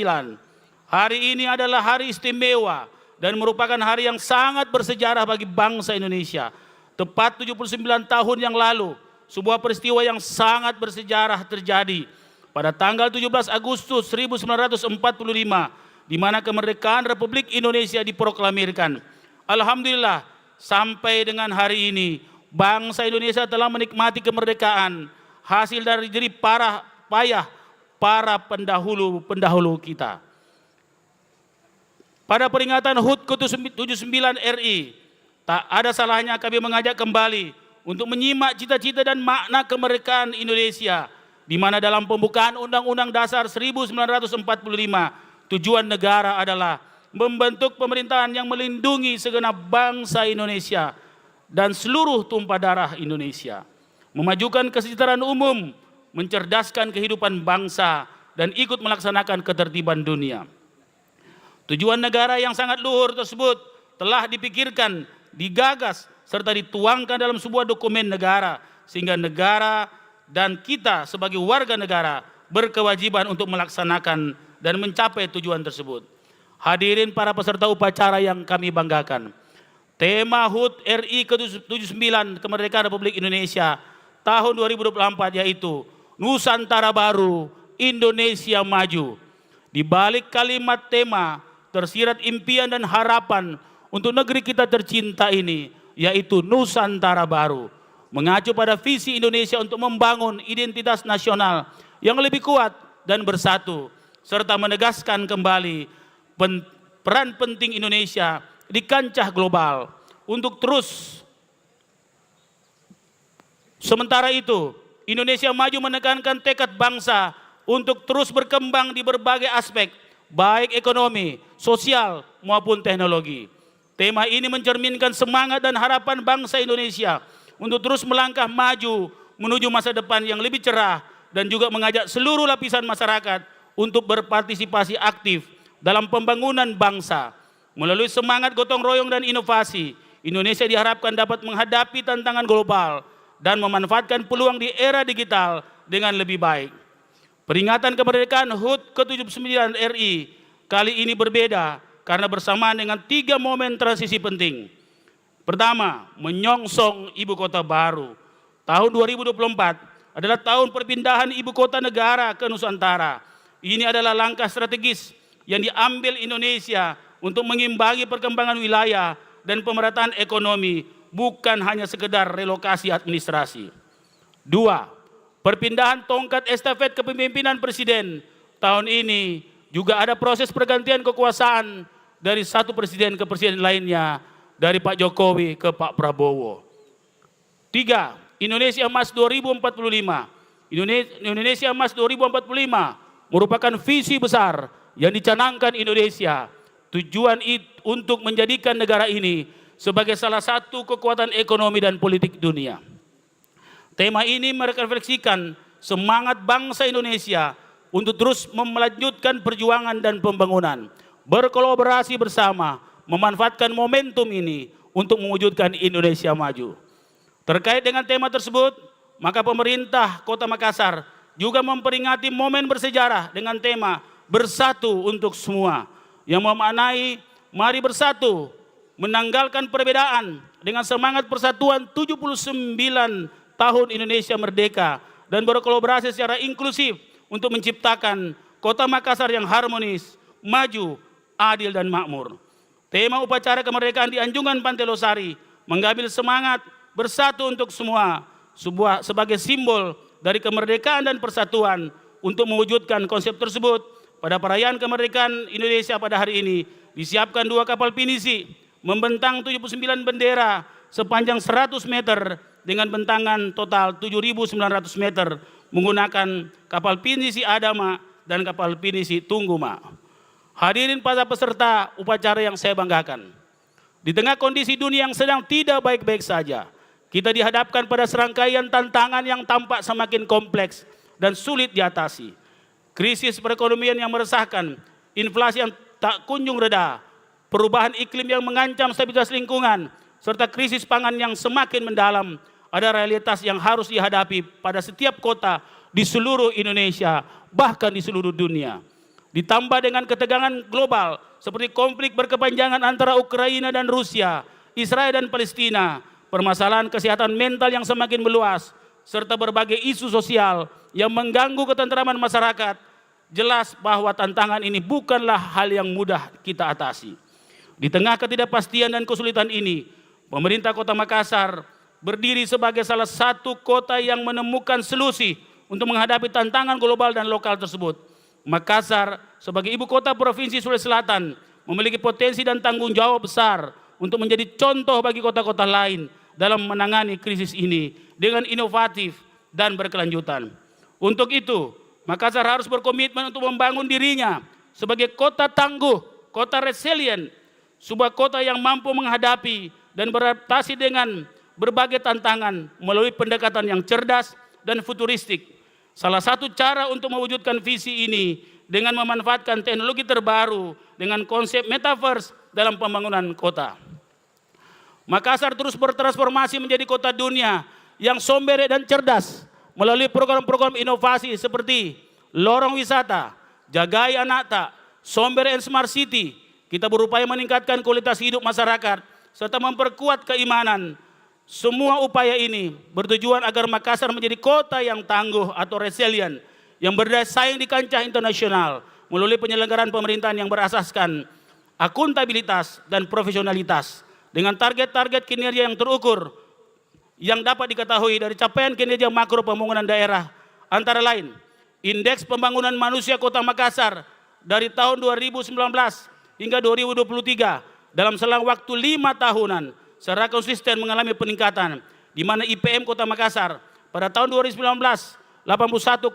Hari ini adalah hari istimewa dan merupakan hari yang sangat bersejarah bagi bangsa Indonesia. Tepat 79 tahun yang lalu, sebuah peristiwa yang sangat bersejarah terjadi pada tanggal 17 Agustus 1945, di mana kemerdekaan Republik Indonesia diproklamirkan. Alhamdulillah, sampai dengan hari ini, bangsa Indonesia telah menikmati kemerdekaan, hasil dari jerih payah para pendahulu kita. Pada peringatan HUT ke-79 RI, tak ada salahnya kami mengajak kembali untuk menyimak cita-cita dan makna kemerdekaan Indonesia, di mana dalam pembukaan Undang-Undang Dasar 1945, tujuan negara adalah membentuk pemerintahan yang melindungi segenap bangsa Indonesia dan seluruh tumpah darah Indonesia, memajukan kesejahteraan umum, mencerdaskan kehidupan bangsa, dan ikut melaksanakan ketertiban dunia. Tujuan negara yang sangat luhur tersebut telah dipikirkan, digagas, serta dituangkan dalam sebuah dokumen negara, sehingga negara dan kita sebagai warga negara berkewajiban untuk melaksanakan dan mencapai tujuan tersebut. Hadirin para peserta upacara yang kami banggakan, tema HUT RI ke-79 Kemerdekaan Republik Indonesia tahun 2024 yaitu Nusantara Baru, Indonesia Maju. Di balik kalimat tema tersirat impian dan harapan untuk negeri kita tercinta ini, yaitu Nusantara Baru, mengacu pada visi Indonesia untuk membangun identitas nasional yang lebih kuat dan bersatu, serta menegaskan kembali peran penting Indonesia di kancah global untuk terus. Sementara itu, Indonesia Maju menekankan tekad bangsa untuk terus berkembang di berbagai aspek, baik ekonomi, sosial, maupun teknologi. Tema ini mencerminkan semangat dan harapan bangsa Indonesia untuk terus melangkah maju menuju masa depan yang lebih cerah, dan juga mengajak seluruh lapisan masyarakat untuk berpartisipasi aktif dalam pembangunan bangsa. Melalui semangat gotong royong dan inovasi, Indonesia diharapkan dapat menghadapi tantangan global dan memanfaatkan peluang di era digital dengan lebih baik. Peringatan kemerdekaan HUT ke-79 RI kali ini berbeda karena bersamaan dengan 3 momen transisi penting. Pertama, menyongsong ibu kota baru. Tahun 2024 adalah tahun perpindahan ibu kota negara ke Nusantara. Ini adalah langkah strategis yang diambil Indonesia untuk mengimbangi perkembangan wilayah dan pemerataan ekonomi, bukan hanya sekedar relokasi administrasi. 2. Perpindahan tongkat estafet kepemimpinan presiden. Tahun ini juga ada proses pergantian kekuasaan dari satu presiden ke presiden lainnya, dari Pak Jokowi ke Pak Prabowo. 3. Indonesia Emas 2045. Indonesia Emas 2045 merupakan visi besar yang dicanangkan Indonesia. Tujuan untuk menjadikan negara ini sebagai salah satu kekuatan ekonomi dan politik dunia. Tema ini merefleksikan semangat bangsa Indonesia untuk terus melanjutkan perjuangan dan pembangunan, berkolaborasi bersama, memanfaatkan momentum ini untuk mewujudkan Indonesia maju. Terkait dengan tema tersebut, maka pemerintah Kota Makassar juga memperingati momen bersejarah dengan tema Bersatu untuk Semua, yang memaknai mari bersatu, menanggalkan perbedaan dengan semangat persatuan 79 tahun Indonesia merdeka, dan berkolaborasi secara inklusif untuk menciptakan Kota Makassar yang harmonis, maju, adil, dan makmur. Tema upacara kemerdekaan di Anjungan Pantai Losari mengambil semangat bersatu untuk semua sebagai simbol dari kemerdekaan dan persatuan. Untuk mewujudkan konsep tersebut, pada perayaan kemerdekaan Indonesia pada hari ini disiapkan 2 kapal pinisi membentang 79 bendera sepanjang 100 meter dengan bentangan total 7.900 meter menggunakan kapal pinisi Adama dan kapal pinisi Tungguma. Hadirin para peserta upacara yang saya banggakan. Di tengah kondisi dunia yang sedang tidak baik-baik saja, kita dihadapkan pada serangkaian tantangan yang tampak semakin kompleks dan sulit diatasi. Krisis perekonomian yang meresahkan, inflasi yang tak kunjung reda, perubahan iklim yang mengancam stabilitas lingkungan, serta krisis pangan yang semakin mendalam adalah realitas yang harus dihadapi pada setiap kota di seluruh Indonesia, bahkan di seluruh dunia. Ditambah dengan ketegangan global seperti konflik berkepanjangan antara Ukraina dan Rusia, Israel dan Palestina, permasalahan kesehatan mental yang semakin meluas, serta berbagai isu sosial yang mengganggu ketentraman masyarakat, jelas bahwa tantangan ini bukanlah hal yang mudah kita atasi. Di tengah ketidakpastian dan kesulitan ini, pemerintah Kota Makassar berdiri sebagai salah satu kota yang menemukan solusi untuk menghadapi tantangan global dan lokal tersebut. Makassar sebagai ibu kota Provinsi Sulawesi Selatan memiliki potensi dan tanggung jawab besar untuk menjadi contoh bagi kota-kota lain dalam menangani krisis ini dengan inovatif dan berkelanjutan. Untuk itu, Makassar harus berkomitmen untuk membangun dirinya sebagai kota tangguh, kota resilient, sebuah kota yang mampu menghadapi dan beradaptasi dengan berbagai tantangan melalui pendekatan yang cerdas dan futuristik. Salah satu cara untuk mewujudkan visi ini dengan memanfaatkan teknologi terbaru dengan konsep metaverse dalam pembangunan kota. Makassar terus bertransformasi menjadi kota dunia yang sombere dan cerdas melalui program-program inovasi seperti lorong wisata, Jagai Anata, Sombere and Smart City. Kita berupaya meningkatkan kualitas hidup masyarakat serta memperkuat keimanan. Semua upaya ini bertujuan agar Makassar menjadi kota yang tangguh atau resilient, yang berdaya saing di kancah internasional melalui penyelenggaraan pemerintahan yang berasaskan akuntabilitas dan profesionalitas dengan target-target kinerja yang terukur yang dapat diketahui dari capaian kinerja makro pembangunan daerah, antara lain Indeks Pembangunan Manusia Kota Makassar dari tahun 2019 hingga 2023 dalam selang waktu 5 tahunan secara konsisten mengalami peningkatan, di mana IPM Kota Makassar pada tahun 2019 81,13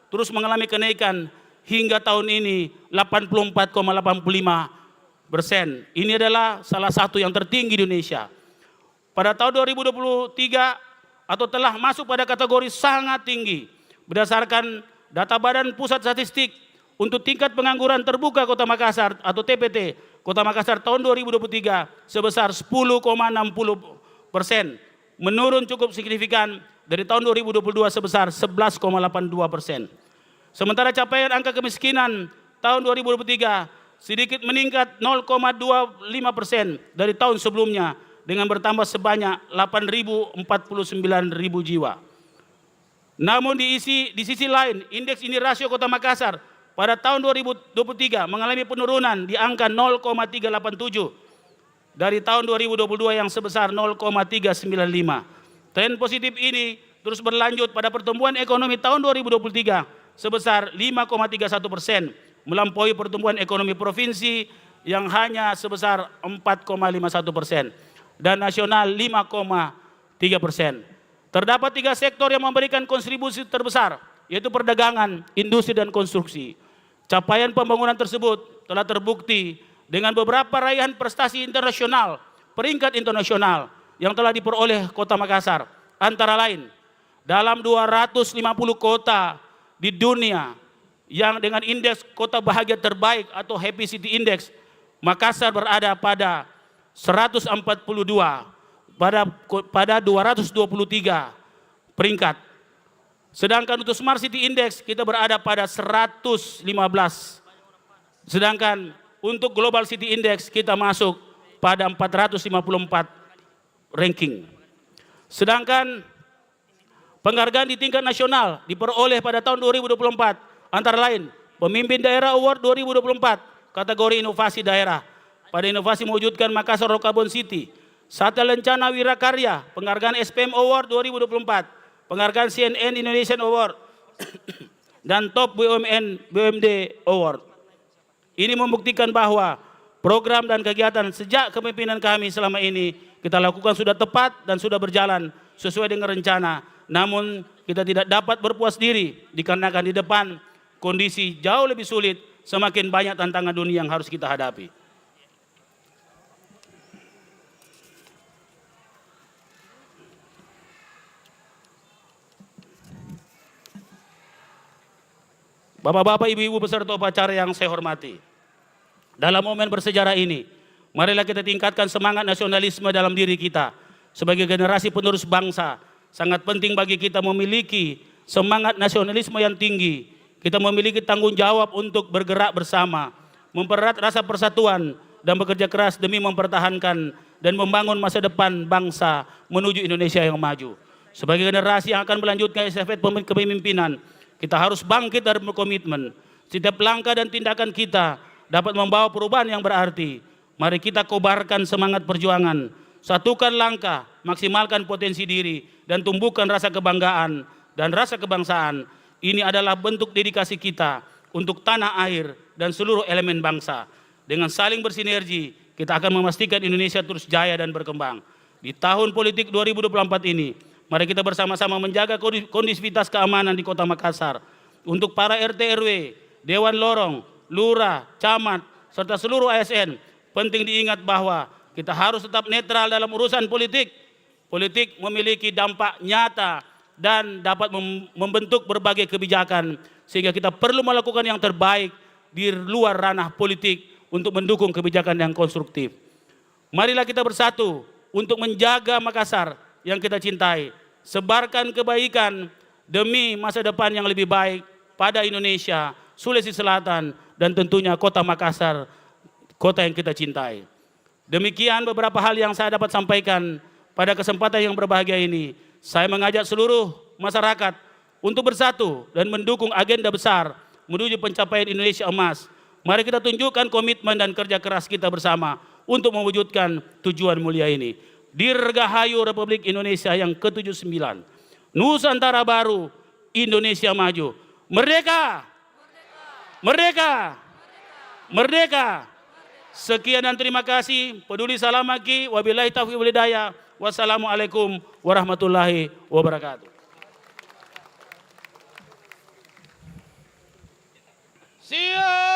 terus mengalami kenaikan hingga tahun ini 84,85%. Ini adalah salah satu yang tertinggi di Indonesia. Pada tahun 2023 atau telah masuk pada kategori sangat tinggi berdasarkan data Badan Pusat Statistik untuk tingkat pengangguran terbuka Kota Makassar atau TPT Kota Makassar tahun 2023 sebesar 10,60%, menurun cukup signifikan dari tahun 2022 sebesar 11,82%. Sementara capaian angka kemiskinan tahun 2023 sedikit meningkat 0,25% dari tahun sebelumnya dengan bertambah sebanyak 8.049.000 jiwa. Namun di sisi lain, indeks ini rasio Kota Makassar pada tahun 2023 mengalami penurunan di angka 0,387 dari tahun 2022 yang sebesar 0,395. Tren positif ini terus berlanjut pada pertumbuhan ekonomi tahun 2023 sebesar 5,31%, melampaui pertumbuhan ekonomi provinsi yang hanya sebesar 4,51% dan nasional 5,3%. Terdapat 3 sektor yang memberikan kontribusi terbesar, yaitu perdagangan, industri, dan konstruksi. Capaian pembangunan tersebut telah terbukti dengan beberapa raihan prestasi internasional, peringkat internasional yang telah diperoleh Kota Makassar. Antara lain, dalam 250 kota di dunia yang dengan indeks kota bahagia terbaik atau Happy City Index, Makassar berada pada 142 pada 223 peringkat. Sedangkan untuk Smart City Index kita berada pada 115. Sedangkan untuk Global City Index kita masuk pada 454 ranking. Sedangkan penghargaan di tingkat nasional diperoleh pada tahun 2024 antara lain Pemimpin Daerah Award 2024 kategori inovasi daerah pada inovasi mewujudkan Makassar Rokabon City. Sate Lencana Wirakarya, penghargaan SPM Award 2024, penghargaan CNN Indonesian Award, dan Top BUMD Award. Ini membuktikan bahwa program dan kegiatan sejak kepemimpinan kami selama ini kita lakukan sudah tepat dan sudah berjalan sesuai dengan rencana. Namun kita tidak dapat berpuas diri dikarenakan di depan kondisi jauh lebih sulit semakin banyak tantangan dunia yang harus kita hadapi. Bapak-bapak, ibu-ibu peserta upacara yang saya hormati, dalam momen bersejarah ini, marilah kita tingkatkan semangat nasionalisme dalam diri kita. Sebagai generasi penerus bangsa, sangat penting bagi kita memiliki semangat nasionalisme yang tinggi. Kita memiliki tanggung jawab untuk bergerak bersama, mempererat rasa persatuan, dan bekerja keras demi mempertahankan dan membangun masa depan bangsa menuju Indonesia yang maju. Sebagai generasi yang akan melanjutkan estafet kepemimpinan, kita harus bangkit dan berkomitmen. Setiap langkah dan tindakan kita dapat membawa perubahan yang berarti. Mari kita kobarkan semangat perjuangan, satukan langkah, maksimalkan potensi diri, dan tumbuhkan rasa kebanggaan dan rasa kebangsaan. Ini adalah bentuk dedikasi kita untuk tanah air dan seluruh elemen bangsa. Dengan saling bersinergi, kita akan memastikan Indonesia terus jaya dan berkembang. Di tahun politik 2024 ini, mari kita bersama-sama menjaga kondusivitas keamanan di Kota Makassar. Untuk para RT RW, Dewan Lorong, Lurah, Camat, serta seluruh ASN, penting diingat bahwa kita harus tetap netral dalam urusan politik. Politik memiliki dampak nyata dan dapat membentuk berbagai kebijakan, sehingga kita perlu melakukan yang terbaik di luar ranah politik untuk mendukung kebijakan yang konstruktif. Marilah kita bersatu untuk menjaga Makassar yang kita cintai. Sebarkan kebaikan demi masa depan yang lebih baik pada Indonesia, Sulawesi Selatan, dan tentunya Kota Makassar, kota yang kita cintai. Demikian beberapa hal yang saya dapat sampaikan pada kesempatan yang berbahagia ini. Saya mengajak seluruh masyarakat untuk bersatu dan mendukung agenda besar menuju pencapaian Indonesia Emas. Mari kita tunjukkan komitmen dan kerja keras kita bersama untuk mewujudkan tujuan mulia ini. Dirgahayu Republik Indonesia yang ke-79. Nusantara baru, Indonesia maju. Merdeka! Merdeka! Merdeka! Sekian dan terima kasih. Peduli salam maki. Wabillahi taufiq wal hidayah. Wassalamualaikum warahmatullahi wabarakatuh. Siap!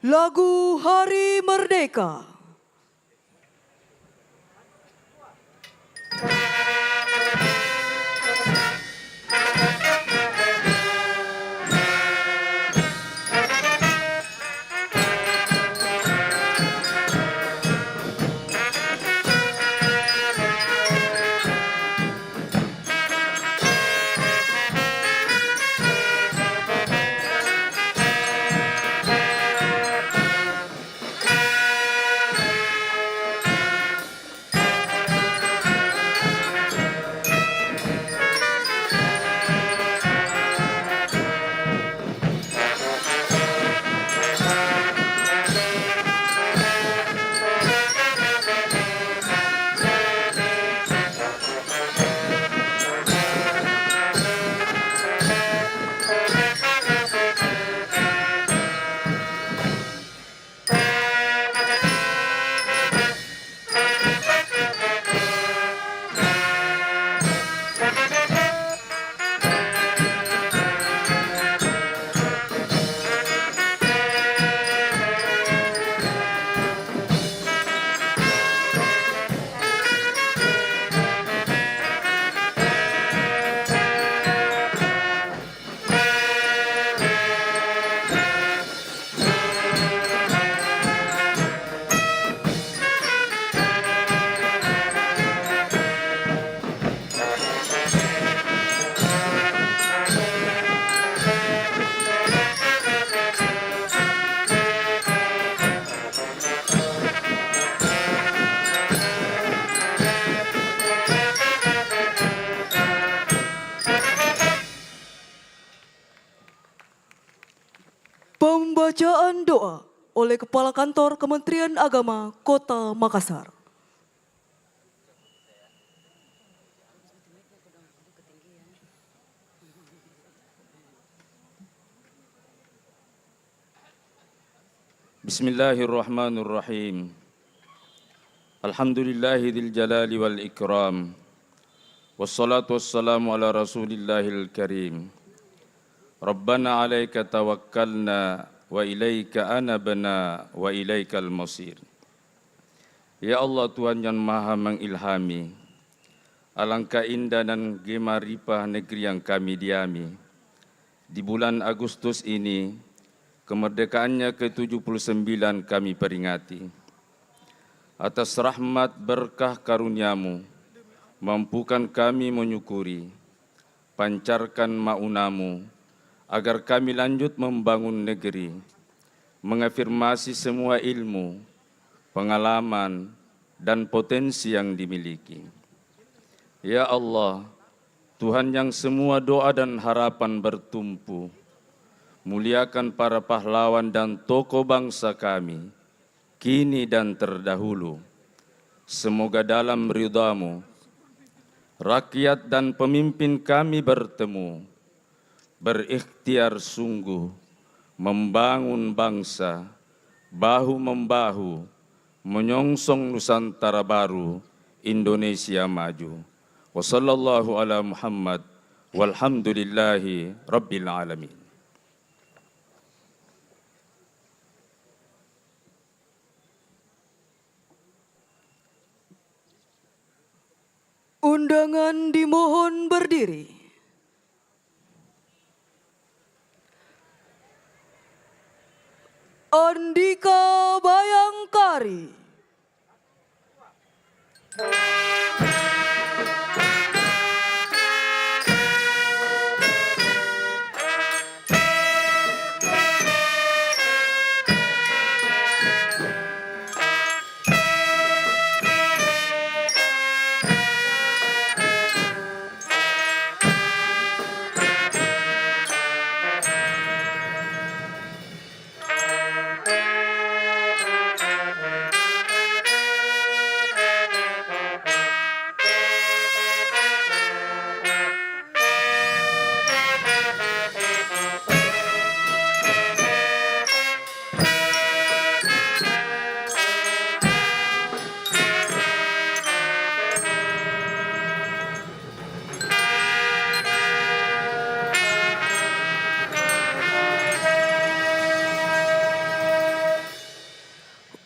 Lagu Hari Merdeka. Pembacaan doa oleh Kepala Kantor Kementerian Agama Kota Makassar. Bismillahirrahmanirrahim. Alhamdulillahil jalali wal ikram. Wassalatu wassalamu ala rasulillahil karim. Rabbana alaika tawakkalna wa ilaika anabna wa ilaikal masir. Ya Allah, Tuhan yang maha mengilhami, alangkah indah dan gemaripah negeri yang kami diami. Di bulan Agustus ini, kemerdekaannya ke-79 kami peringati. Atas rahmat berkah karuniamu, mampukan kami menyukuri, pancarkan maunamu, agar kami lanjut membangun negeri, mengafirmasi semua ilmu, pengalaman, dan potensi yang dimiliki. Ya Allah, Tuhan yang semua doa dan harapan bertumpu, muliakan para pahlawan dan tokoh bangsa kami, kini dan terdahulu. Semoga dalam ridha-Mu, rakyat dan pemimpin kami bertemu, berikhtiar sungguh, membangun bangsa, bahu-membahu, menyongsong Nusantara baru, Indonesia maju. Wassallallahu ala Muhammad, walhamdulillahi rabbil alamin. Undangan dimohon berdiri. Andika Bayangkari.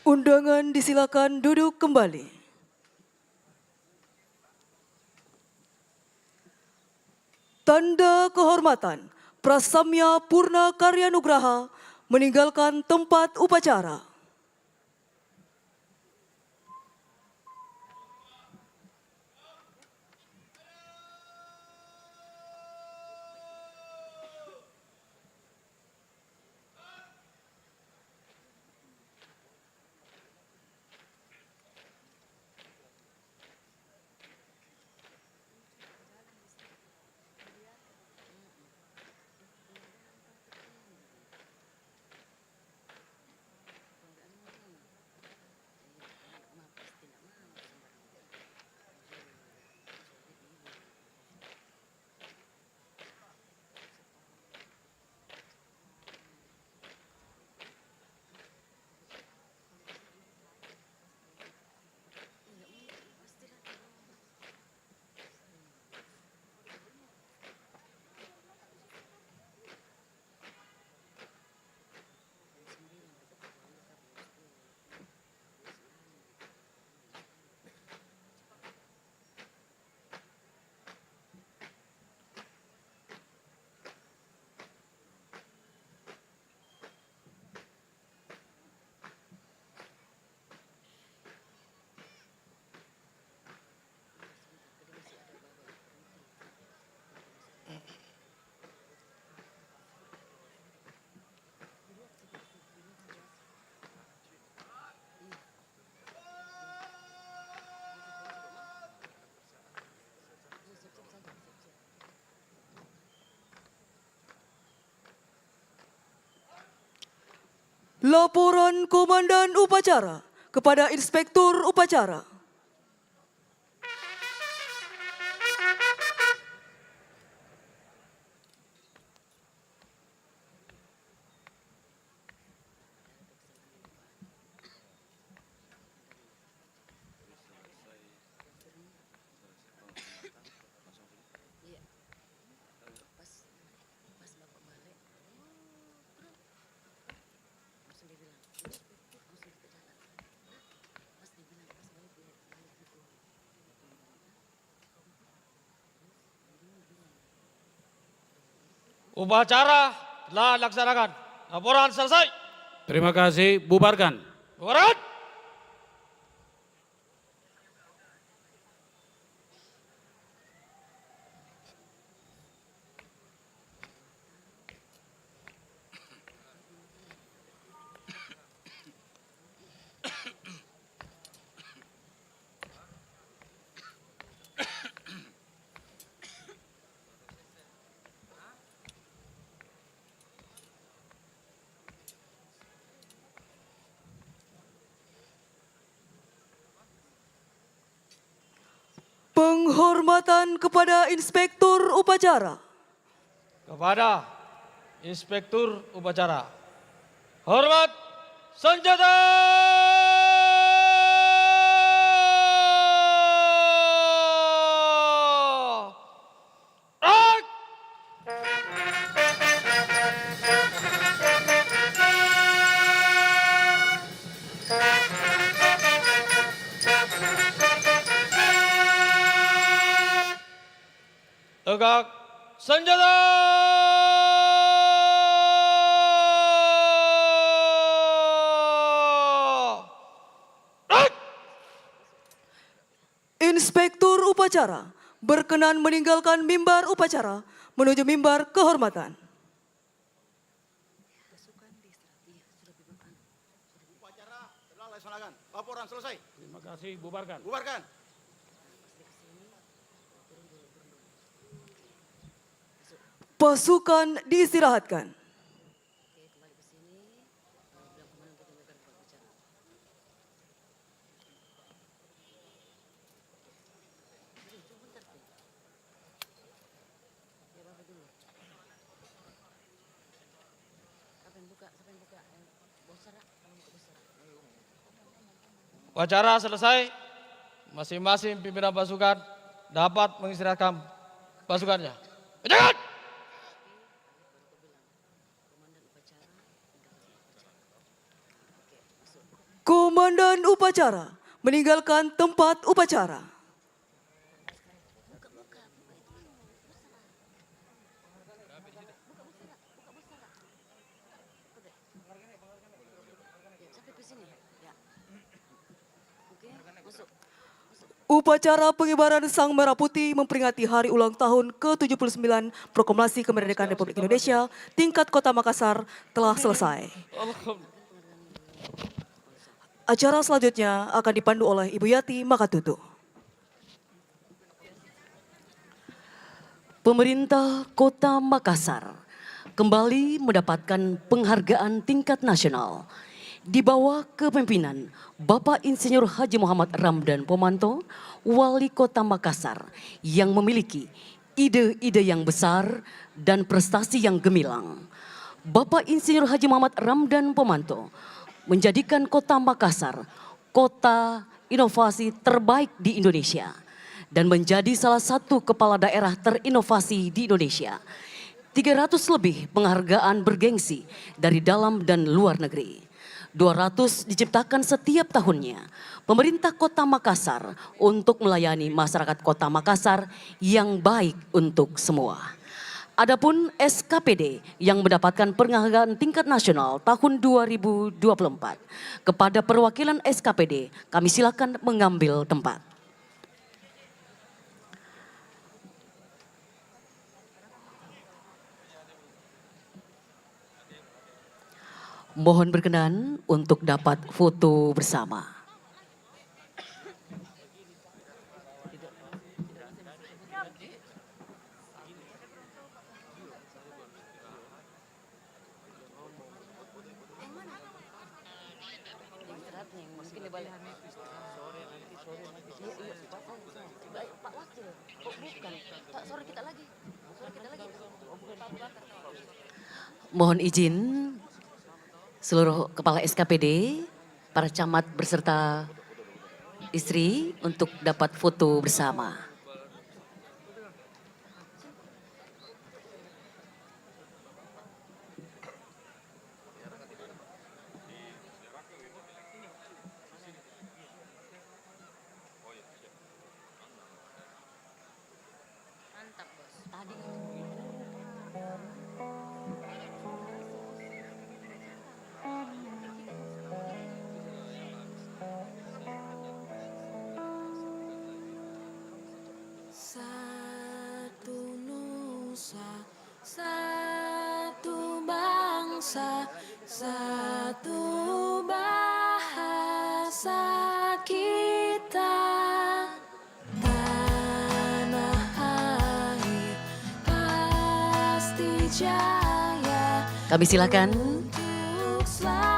Undangan disilakan duduk kembali. Tanda kehormatan Prasamya Purna Karya Nugraha meninggalkan tempat upacara. Laporan Komandan Upacara kepada Inspektur Upacara. Upacara telah dilaksanakan. Laporan selesai. Terima kasih. Bubarkan. Bubaran. Penghormatan kepada Inspektur Upacara. Kepada Inspektur Upacara. Hormat senjata. Rak! Tegak senjata. Rak! Inspektur Upacara berkenan meninggalkan mimbar upacara menuju mimbar kehormatan. Upacara telah dilaksanakan. Laporan selesai. Terima kasih. Bubarkan. Bubarkan. Pasukan diistirahatkan. Upacara selesai. Masing-masing pimpinan pasukan dapat mengistirahatkan pasukannya. Jangan! Komandan upacara meninggalkan tempat upacara. Upacara pengibaran Sang Merah Putih memperingati hari ulang tahun ke-79 Proklamasi Kemerdekaan Republik Indonesia tingkat Kota Makassar telah selesai. Acara selanjutnya akan dipandu oleh Ibu Yati Makatutu. Pemerintah Kota Makassar kembali mendapatkan penghargaan tingkat nasional di bawah kepemimpinan Bapak Insinyur Haji Muhammad Ramdan Pomanto, Wali Kota Makassar yang memiliki ide-ide yang besar dan prestasi yang gemilang. Bapak Insinyur Haji Muhammad Ramdan Pomanto menjadikan Kota Makassar kota inovasi terbaik di Indonesia dan menjadi salah satu kepala daerah terinovasi di Indonesia. 300 lebih penghargaan bergengsi dari dalam dan luar negeri. 200 diciptakan setiap tahunnya. Pemerintah Kota Makassar untuk melayani masyarakat Kota Makassar yang baik untuk semua. Adapun SKPD yang mendapatkan penghargaan tingkat nasional tahun 2024. Kepada perwakilan SKPD, kami silakan mengambil tempat. Mohon berkenan untuk dapat foto bersama. Mohon izin seluruh kepala SKPD, para camat beserta istri untuk dapat foto bersama. Mantap, Bos. Tadi Satu bangsa, satu bahasa kita. Tanah air pasti jaya. Kami silakan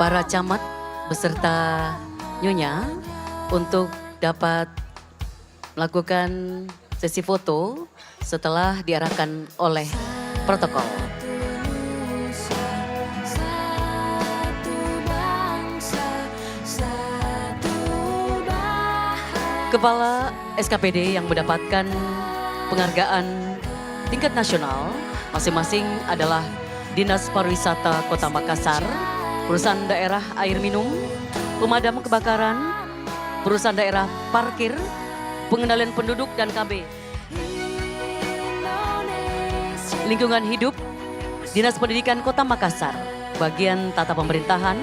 para camat beserta Nyonya untuk dapat melakukan sesi foto setelah diarahkan oleh protokol. Kepala SKPD yang mendapatkan penghargaan tingkat nasional masing-masing adalah Dinas Pariwisata Kota Makassar, Perusahaan Daerah Air Minum, Pemadam Kebakaran, Perusahaan Daerah Parkir, Pengendalian Penduduk dan KB. Lingkungan Hidup, Dinas Pendidikan Kota Makassar, Bagian Tata Pemerintahan,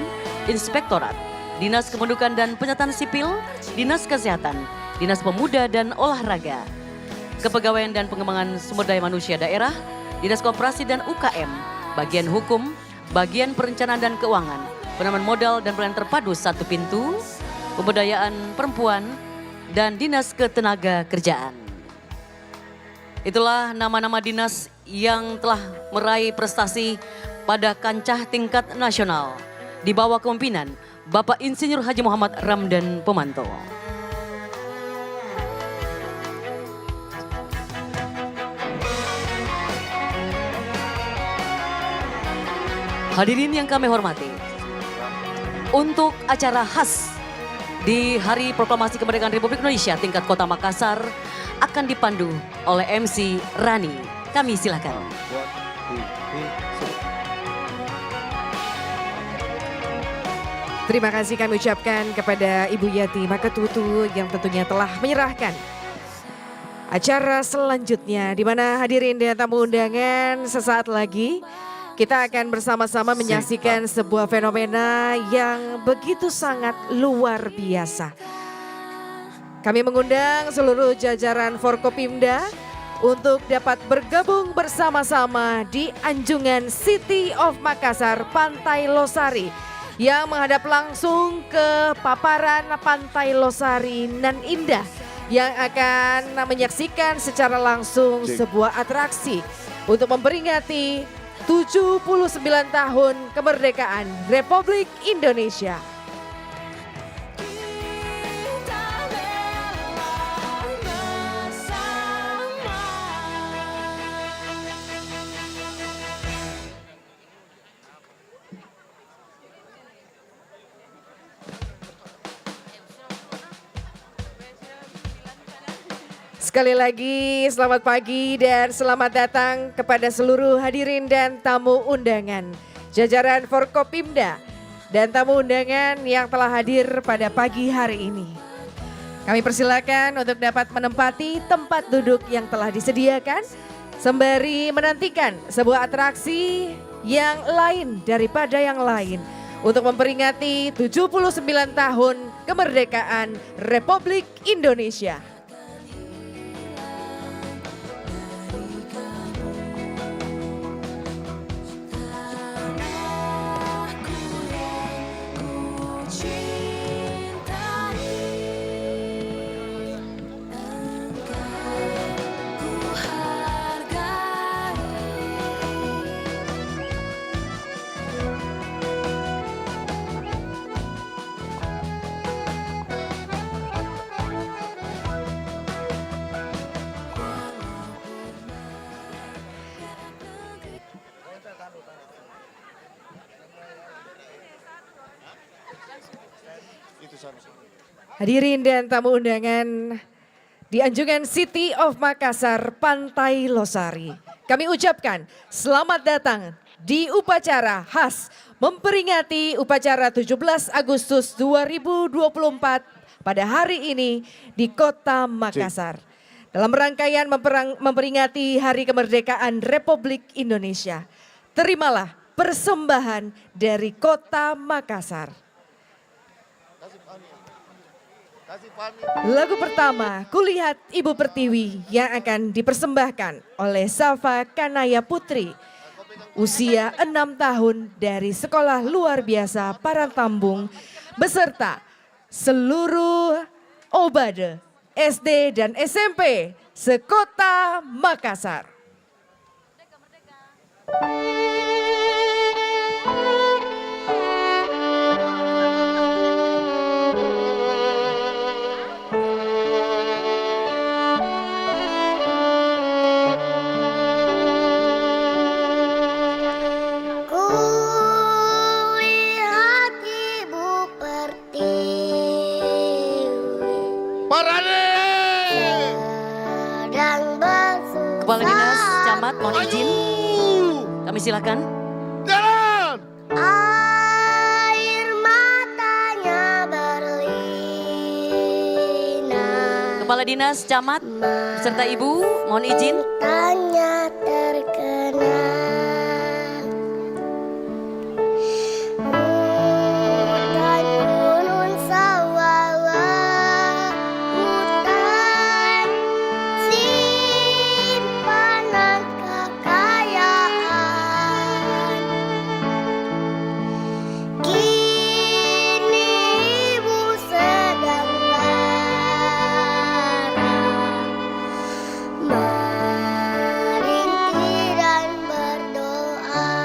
Inspektorat, Dinas Kependudukan dan Penyertaan Sipil, Dinas Kesehatan, Dinas Pemuda dan Olahraga, Kepegawaian dan Pengembangan Sumber Daya Manusia Daerah, Dinas Koperasi dan UKM, Bagian Hukum, Bagian Perencanaan dan Keuangan, Penanaman Modal dan Pelayanan Terpadu Satu Pintu, Pemberdayaan Perempuan, dan Dinas Ketenagakerjaan. Itulah nama-nama dinas yang telah meraih prestasi pada kancah tingkat nasional di bawah kepemimpinan Bapak Insinyur Haji Muhammad Ramdan Pomanto. Hadirin yang kami hormati, untuk acara khas di Hari Proklamasi Kemerdekaan Republik Indonesia tingkat Kota Makassar akan dipandu oleh MC Rani. Kami silakan. Terima kasih kami ucapkan kepada Ibu Yati Maketutu yang tentunya telah menyerahkan acara selanjutnya, di mana hadirin dan tamu undangan sesaat lagi kita akan bersama-sama menyaksikan sebuah fenomena yang begitu sangat luar biasa. Kami mengundang seluruh jajaran Forkopimda untuk dapat bergabung bersama-sama di Anjungan City of Makassar, Pantai Losari, yang menghadap langsung ke paparan Pantai Losari nan indah yang akan menyaksikan secara langsung sebuah atraksi untuk memperingati 79 tahun kemerdekaan Republik Indonesia. Sekali lagi selamat pagi dan selamat datang kepada seluruh hadirin dan tamu undangan, jajaran Forkopimda dan tamu undangan yang telah hadir pada pagi hari ini. Kami persilakan untuk dapat menempati tempat duduk yang telah disediakan sembari menantikan sebuah atraksi yang lain daripada yang lain untuk memperingati 79 tahun kemerdekaan Republik Indonesia. Hadirin dan tamu undangan di Anjungan City of Makassar, Pantai Losari, kami ucapkan selamat datang di upacara khas memperingati upacara 17 Agustus 2024 pada hari ini di Kota Makassar. Dalam rangkaian memperingati Hari Kemerdekaan Republik Indonesia, terimalah persembahan dari Kota Makassar. Lagu pertama, Kulihat Ibu Pertiwi yang akan dipersembahkan oleh Safa Kanaya Putri. Usia 6 tahun dari Sekolah Luar Biasa Parantambung beserta seluruh Obade, SD dan SMP sekota Makassar. Kepala Dinas Camat mohon izin. Kami silakan. Jalan! Air matanya berlinang. Kepala Dinas Camat beserta Ibu mohon izin. Tanya terkenal. Hutan gunung sawah, hutan simpanan kekayaan. Kini ibu sedang lara, merintih dan berdoa.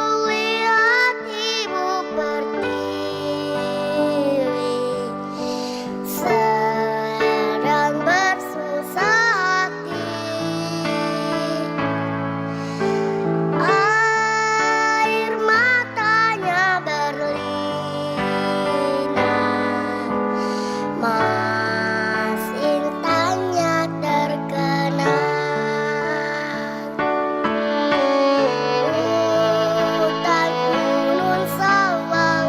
Kulihat ibu pertiwi sedang bersusah hati. Air matanya berlinang, mas intanya terkenang. Hutan gunung sawah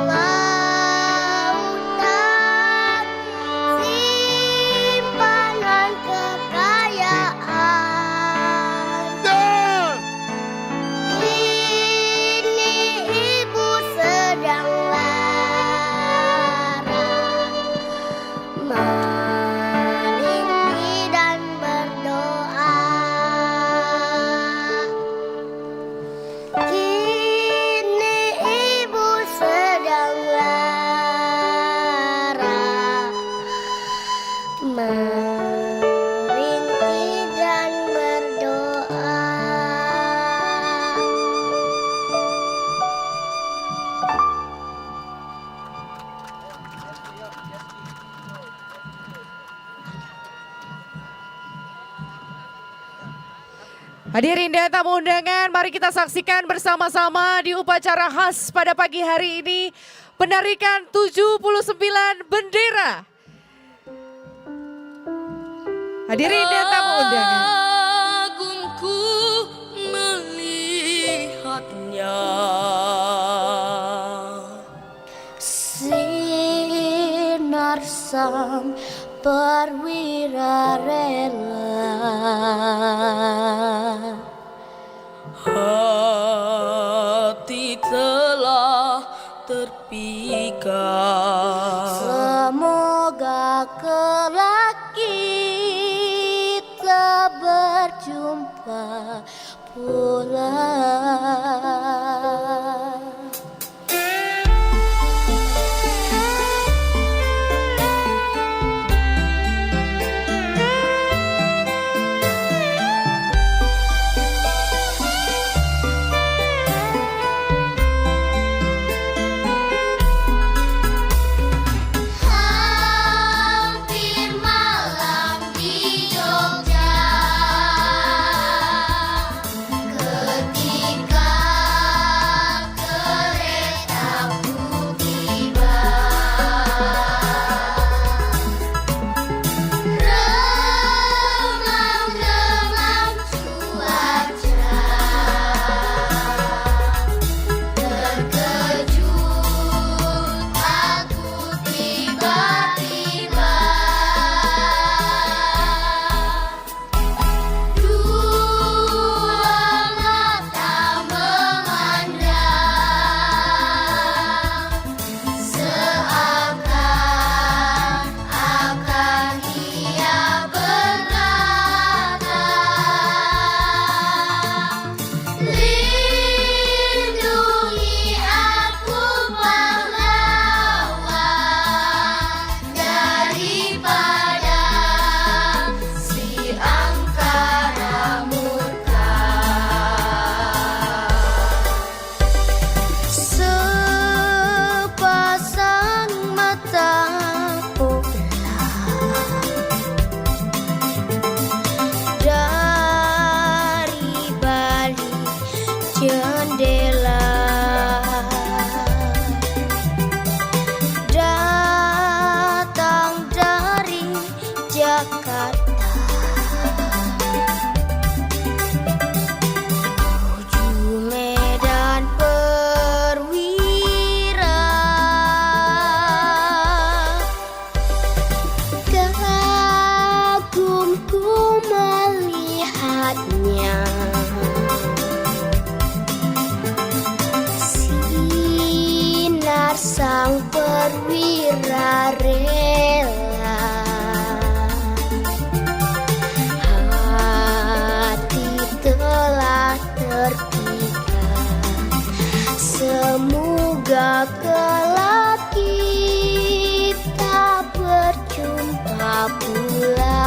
lautan simpanan kekayaan. Kini ibu sedang lara, merintih dan berdoa. Kini ibu sedang lara, merintih dan berdoa. Hadirin dan tamu undangan, mari kita saksikan bersama-sama di upacara khas pada pagi hari ini, penarikan 79 bendera. Hadirin dan tamu undangan. Agungku melihatnya, sinar sang perwira rela, hati telah terpikat. Semoga kelak kita berjumpa pula. Hampir malam di Jogja, ketika Jakarta, menuju Medan Perwira. Kagum ku melihatnya, sinar sang perwira rela. Hati telah terpikat, semoga kelak kita berjumpa pula.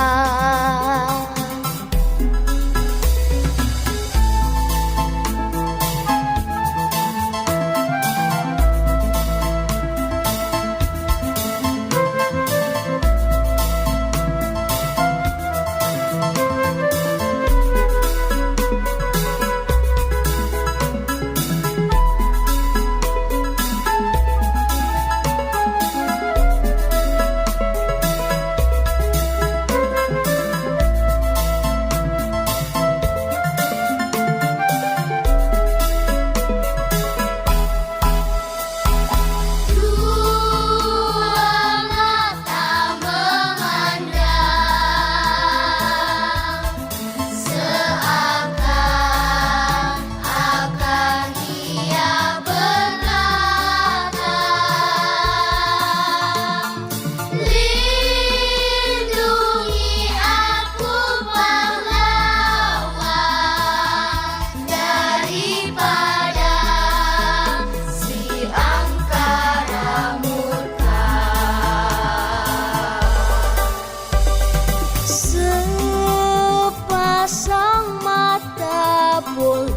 Sepasang mata bola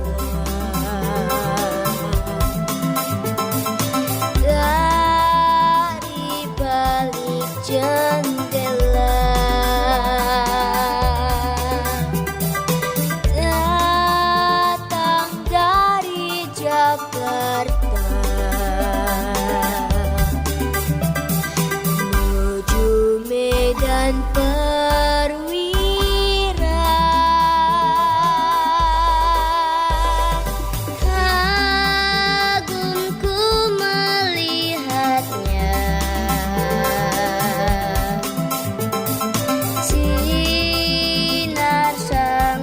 dari balik jendela, datang dari Jakarta, menuju Medan Perwira. Kagumku melihatnya, sinar sang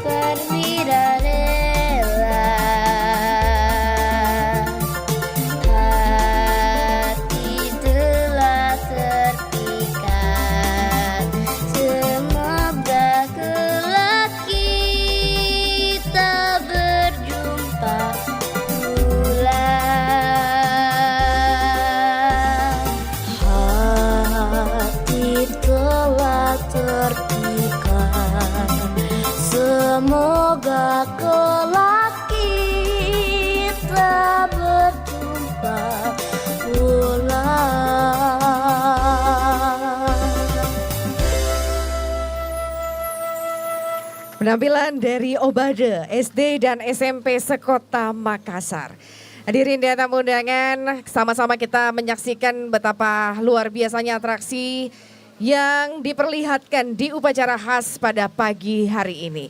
perwira rela. Hati telah terpikat, semoga kelak kita berjumpa pula. Hati telah terpikat, semoga kelak kita berjumpa pula. Penampilan dari Obade SD dan SMP sekota Makassar. Hadirin dan tamu undangan, sama-sama kita menyaksikan betapa luar biasanya atraksi yang diperlihatkan di upacara khas pada pagi hari ini.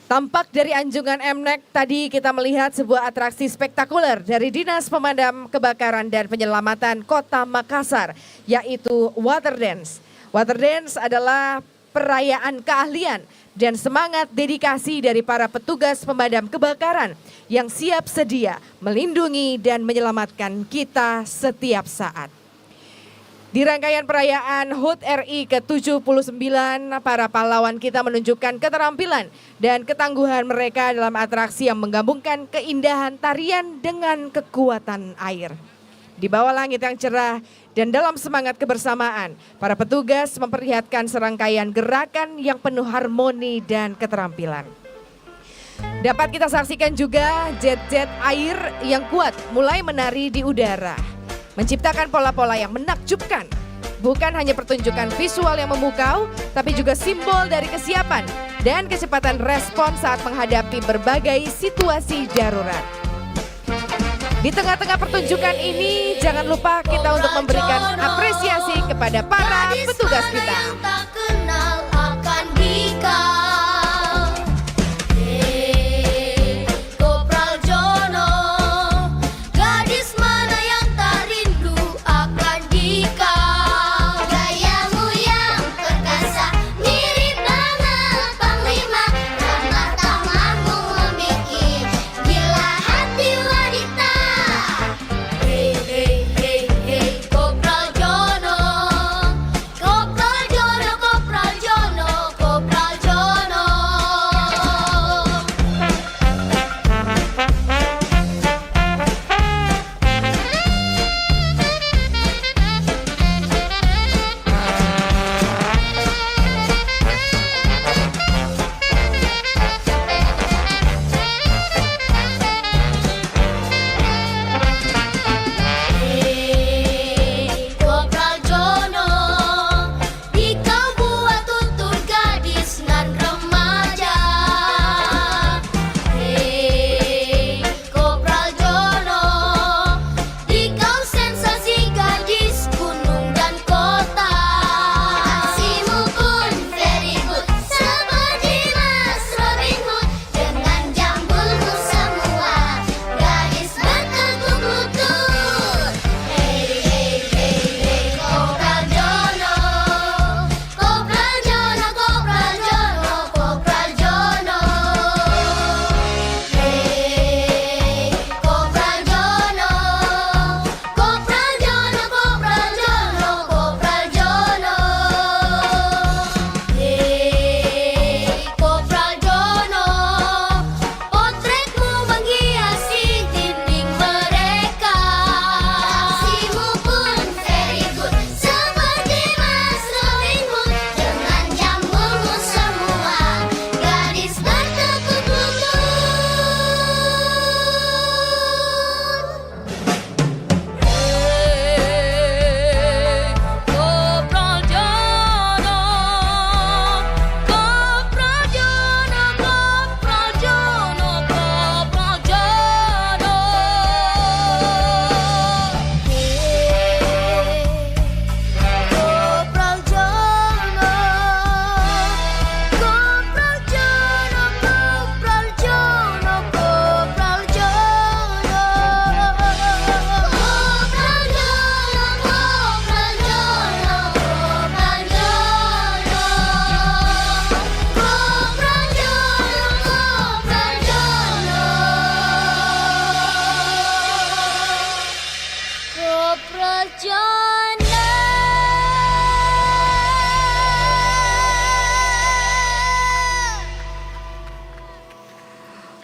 Tampak dari Anjungan Mnek tadi kita melihat sebuah atraksi spektakuler dari Dinas Pemadam Kebakaran dan Penyelamatan Kota Makassar, yaitu Water Dance. Water Dance adalah perayaan keahlian dan semangat dedikasi dari para petugas pemadam kebakaran yang siap sedia melindungi dan menyelamatkan kita setiap saat. Di rangkaian perayaan HUT RI ke-79, para pahlawan kita menunjukkan keterampilan dan ketangguhan mereka dalam atraksi yang menggabungkan keindahan tarian dengan kekuatan air. Di bawah langit yang cerah dan dalam semangat kebersamaan, para petugas memperlihatkan serangkaian gerakan yang penuh harmoni dan keterampilan. Dapat kita saksikan juga jet-jet air yang kuat mulai menari di udara, menciptakan pola-pola yang menakjubkan. Bukan hanya pertunjukan visual yang memukau, tapi juga simbol dari kesiapan dan kecepatan respon saat menghadapi berbagai situasi darurat. Di tengah-tengah pertunjukan ini, jangan lupa kita untuk memberikan apresiasi kepada para petugas kita.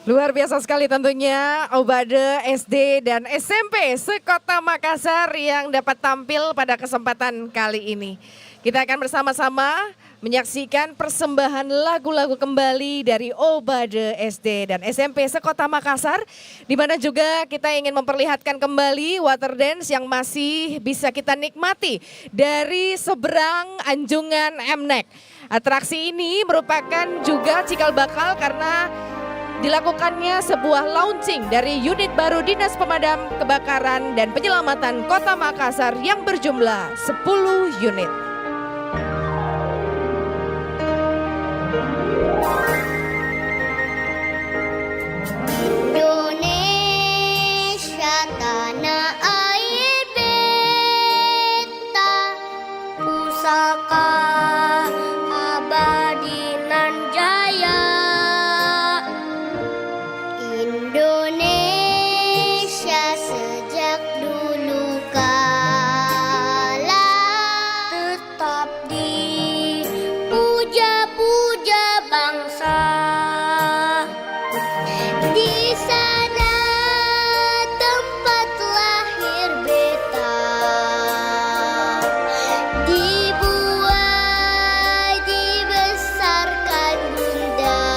Luar biasa sekali tentunya Obade SD dan SMP sekota Makassar yang dapat tampil pada kesempatan kali ini. Kita akan bersama-sama menyaksikan persembahan lagu-lagu kembali dari Obade SD dan SMP sekota Makassar, di mana juga kita ingin memperlihatkan kembali water dance yang masih bisa kita nikmati dari seberang Anjungan Mnek. Atraksi ini merupakan juga cikal bakal karena dilakukannya sebuah launching dari unit baru Dinas Pemadam Kebakaran dan Penyelamatan Kota Makassar yang berjumlah 10 unit. Indonesia tanah air beta, pusaka abadi nan jaya. Indonesia sejak dulu kala tetap dipuja-puja bangsa. Di sana tempat lahir beta, dibuai dibesarkan bunda,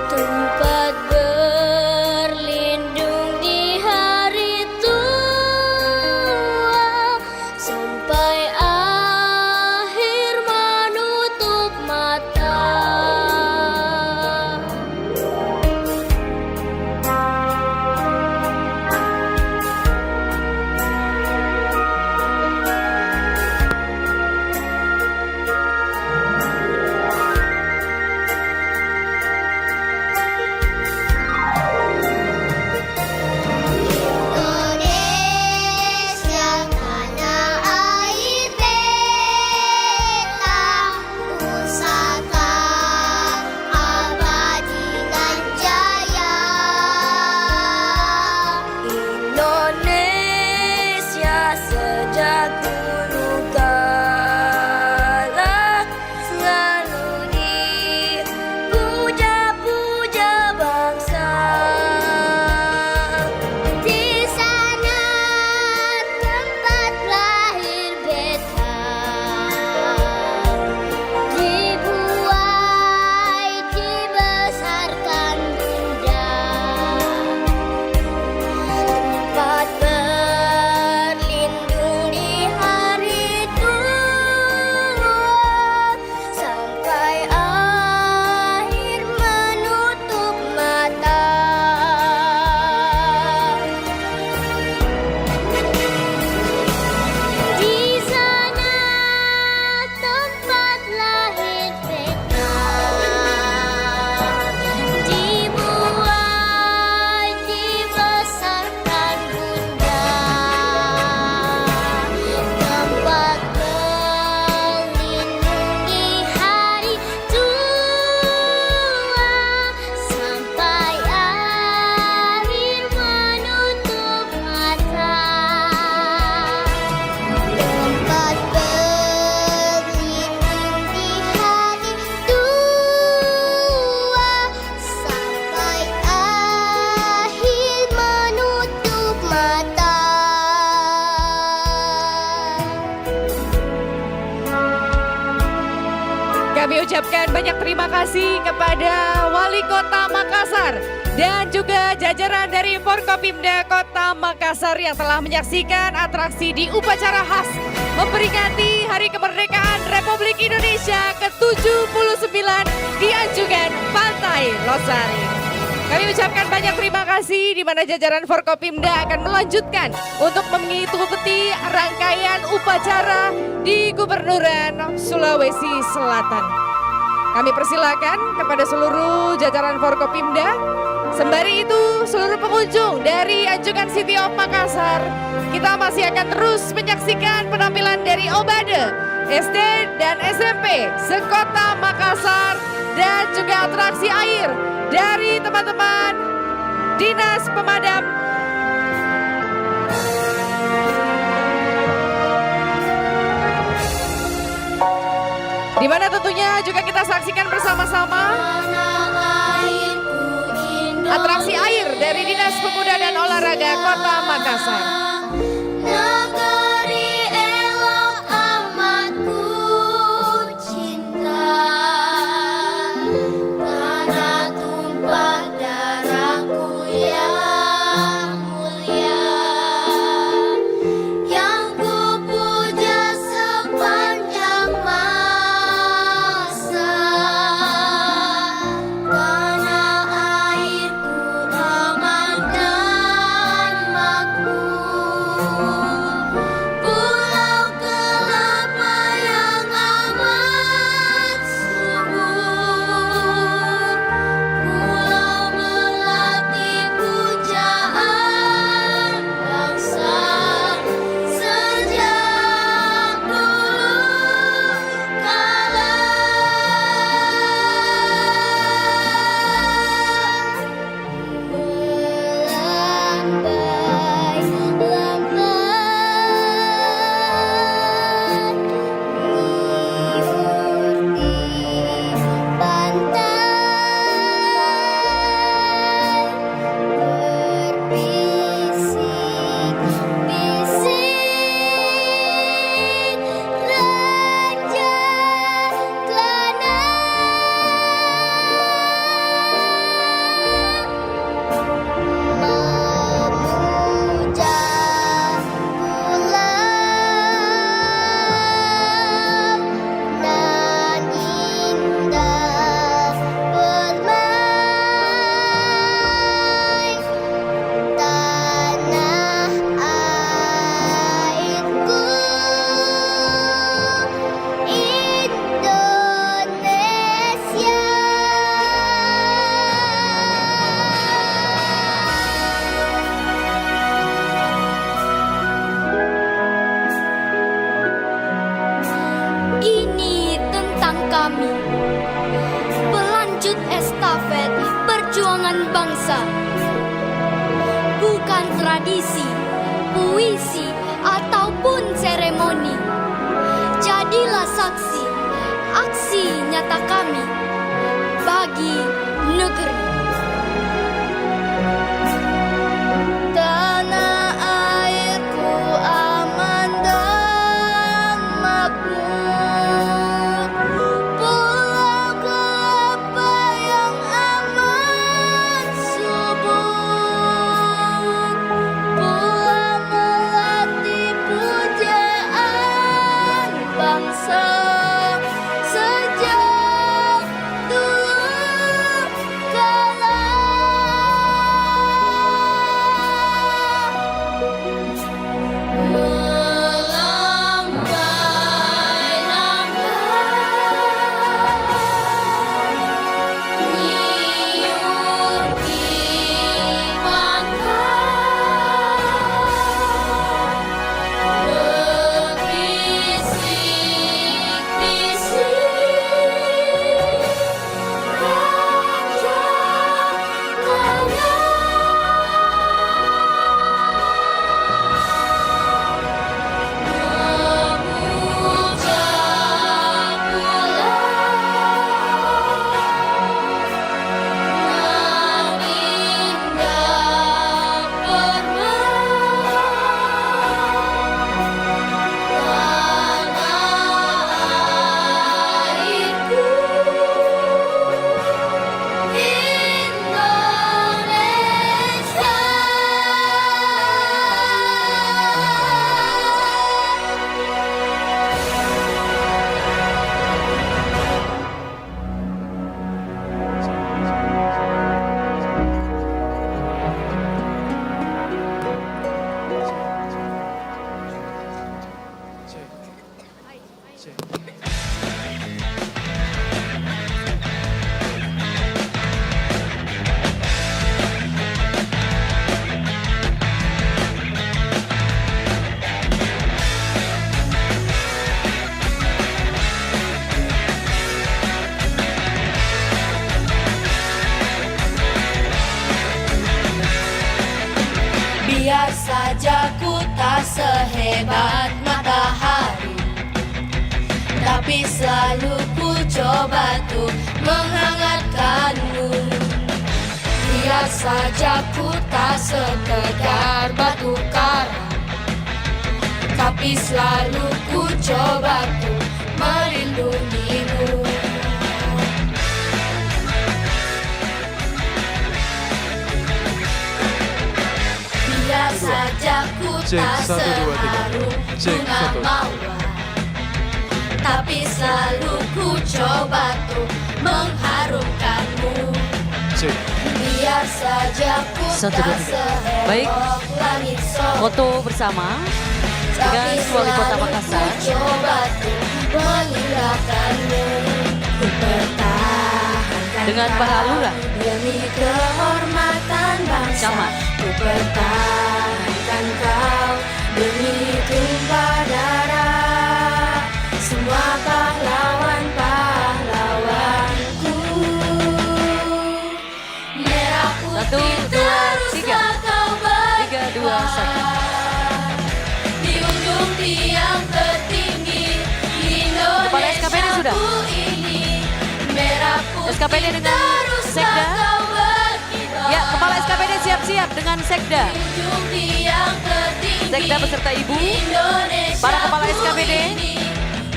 tempat berlindung di hari tua, sampai akhir menutup mata. Indonesia tanah air beta, pusaka abadi nan jaya. Indonesia sejak dulu kala selalu dipuja-puja bangsa. Di sana tempat lahir beta, dibuai dibesarkan bunda, tempat berlindung di hari tua, sampai akhir menutup mata. Di sana tempat lahir beta, dibuai dibesarkan bunda, tempat berlindung di hari tua, sampai akhir menutup mata. Tempat berlindung di hari tua, sampai akhir menutup mata. Kami ucapkan banyak terima kasih kepada Wali Kota Makassar dan juga jajaran dari Forkopimda Kota Makassar yang telah menyaksikan atraksi di upacara khas memperingati Hari Kemerdekaan Republik Indonesia ke-79 di Anjungan Pantai Losari. Kami ucapkan banyak terima kasih di mana jajaran Forkopimda akan melanjutkan untuk mengikuti rangkaian upacara di Gubernuran Sulawesi Selatan. Kami persilakan kepada seluruh jajaran Forkopimda. Sembari itu seluruh pengunjung dari Anjungan City of Makassar, kita masih akan terus menyaksikan penampilan dari Obade SD dan SMP sekota Makassar dan juga atraksi air dari teman-teman Dinas Pemadam di mana tentunya juga kita saksikan bersama-sama. atraksi air dari Dinas Pemuda dan Olahraga Kota Makassar. Negeri elok amat ku cinta, karena tumpah darahku yang mulia, yang ku puja sepanjang masa. Tanah airku aman dan makmur, Pulau Kelapa yang amat subur, Pulau Melati pujaan bangsa sejak dulu kala. Memuja pulau nan indah bermain, tanah airku Indonesia. Ini tentang kami, pelanjut estafet perjuangan bangsa. Bukan tradisi, puisi, ataupun seremoni. Jadilah saksi, aksi nyata kami bagi negeri. Tanah airku aman dan makmur, Pulau Kelapa yang aman subur, Pulau Melati pujaan bangsa sejak dulu kala. Biar saja ku tak sehebat matahari, tapi selalu ku coba tuh menghangatkanmu. Biar saja ku tak sekedar batu karang, tapi selalu ku coba ku melindungimu. Biar saja ku Cek, tak 1, 2, 3. seharum Cek, bunga 1. mawar, tapi selalu ku coba tuh mengharumkanmu. Cek. Biar saja ku 1, 2, 3. tak seheboh Baik. langit sore, Foto bersama dengan Wali Kota Makassar. ku coba tuh mengindahkanmu. Ku pertahankan Dengan para lurah. demi kehormatan bangsa. Camat. Ku pertahankan kau demi tumpah darah semua pahlawan-pahlawanku. Merah 1, putih 2, 3. teruslah kau 3, 2, 1. berkibar di ujung tiang tertinggi Kepala SKPD sudah? Indonesiaku ini. Merah putih SKPD dengan teruslah Sekda. kau berkibar Ya, Kepala SKPD siap-siap dengan Sekda. di ujung tiang tertinggi Sekda beserta Ibu. Indonesiaku Para Kepala SKPD. ini.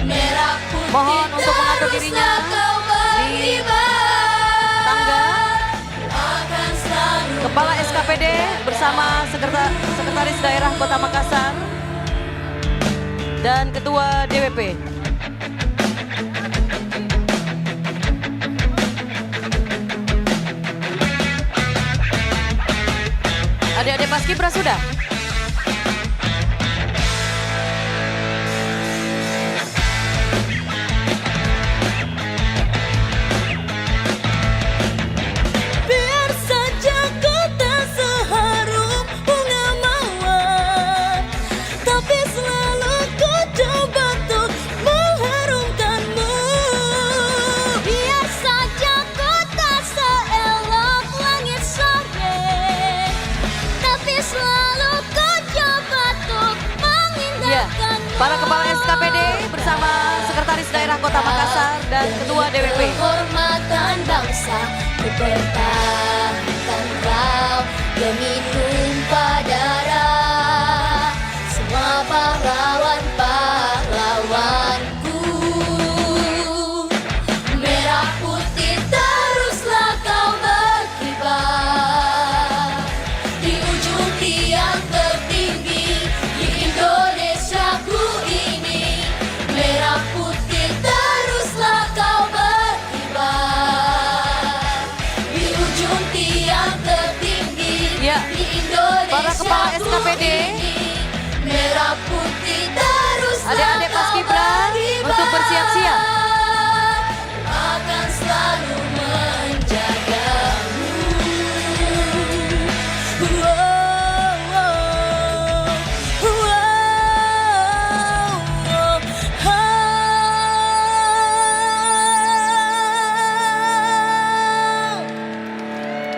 Merah putih Mohon untuk mengatur dirinya teruslah kau berkibar. Tangga. Akan selalu Kepala SKPD bersama Sekretaris Daerah Kota Makassar dan Ketua DWP. Adik-adik Paskibra sudah? Biar saja ku tak seharum bunga mawar, tapi selalu ku coba untuk mengharumkanmu. Biar saja ku tak seelok langit sore, tapi selalu ku coba untuk Ya, mengindahkanmu. para Kepala SKPD bersama Sekretaris Daerah Kota Makassar dan Ketua DWP. Kehormatan bangsa, ku pertahankan kau demi tumpah darah semua pahlawan-pahlawanku. Merah putih teruslah kau berkibar di ujung tiang tertinggi di Indonesiaku ini. Merah putih teruslah kau berkibar di ujung tiang tertinggi Ya, di Indonesia. para Kepala SKPD. Merah putih teruslah Adik-adik kau Paskibra berkibar. untuk bersiap-siap. Akan selalu menjagamu.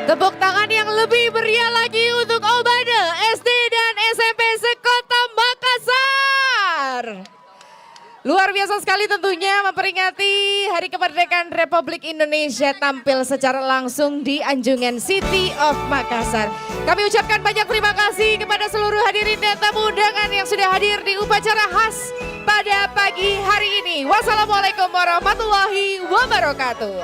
Tepuk tangan yang lebih meriah lagi untuk Obade SD dan SMP sekota Makassar. Luar biasa sekali tentunya memperingati Hari Kemerdekaan Republik Indonesia tampil secara langsung di Anjungan City of Makassar. Kami ucapkan banyak terima kasih kepada seluruh hadirin dan tamu undangan yang sudah hadir di upacara khas pada pagi hari ini. Wassalamualaikum warahmatullahi wabarakatuh.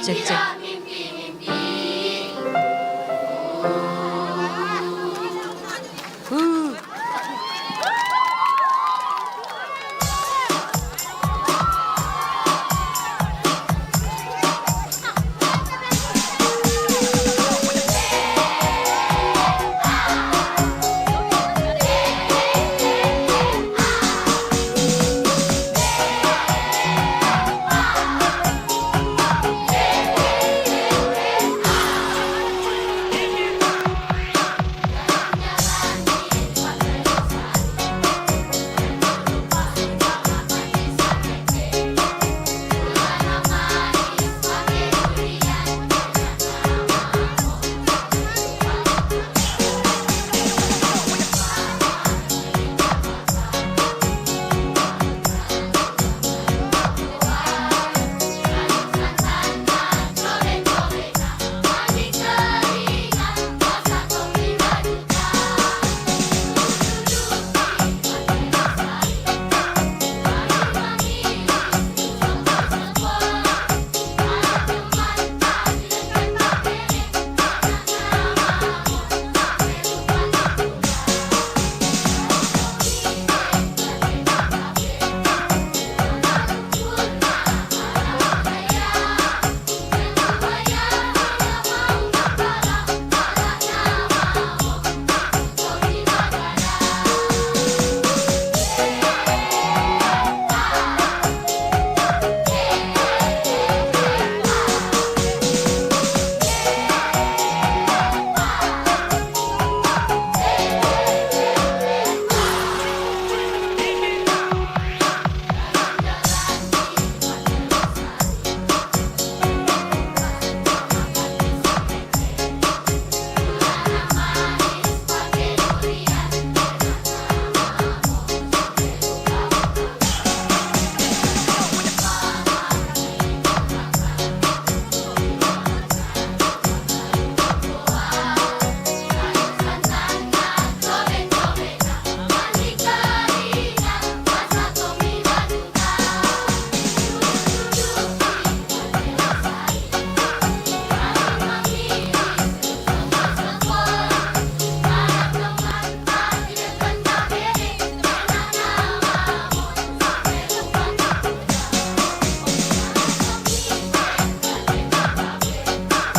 Cek, cek.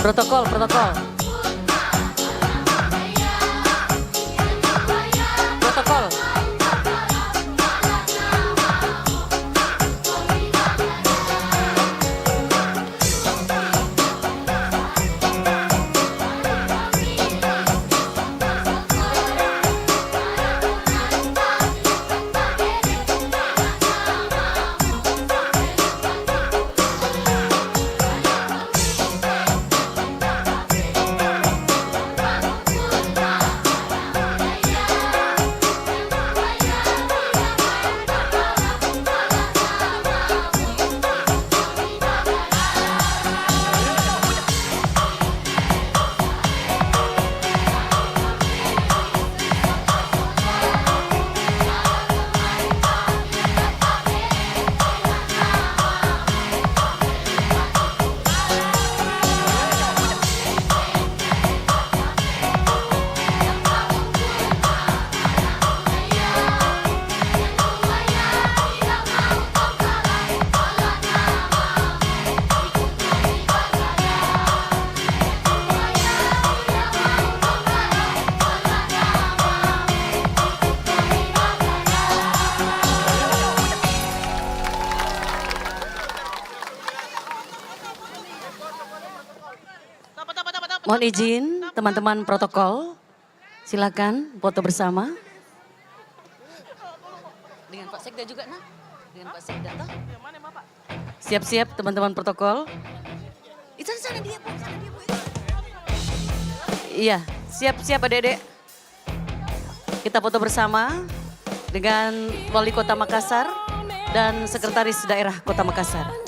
Protokol, protokol. Protokol. Mohon izin teman-teman protokol, silakan foto bersama. Dengan Pak Sekda juga, nah. Dengan Pak Sekda, toh. Siap-siap teman-teman protokol. Itu sana dia, Bu. Sana dia, Bu. Iya, siap-siap Adik-adik. Kita foto bersama dengan Wali Kota Makassar dan Sekretaris Daerah Kota Makassar.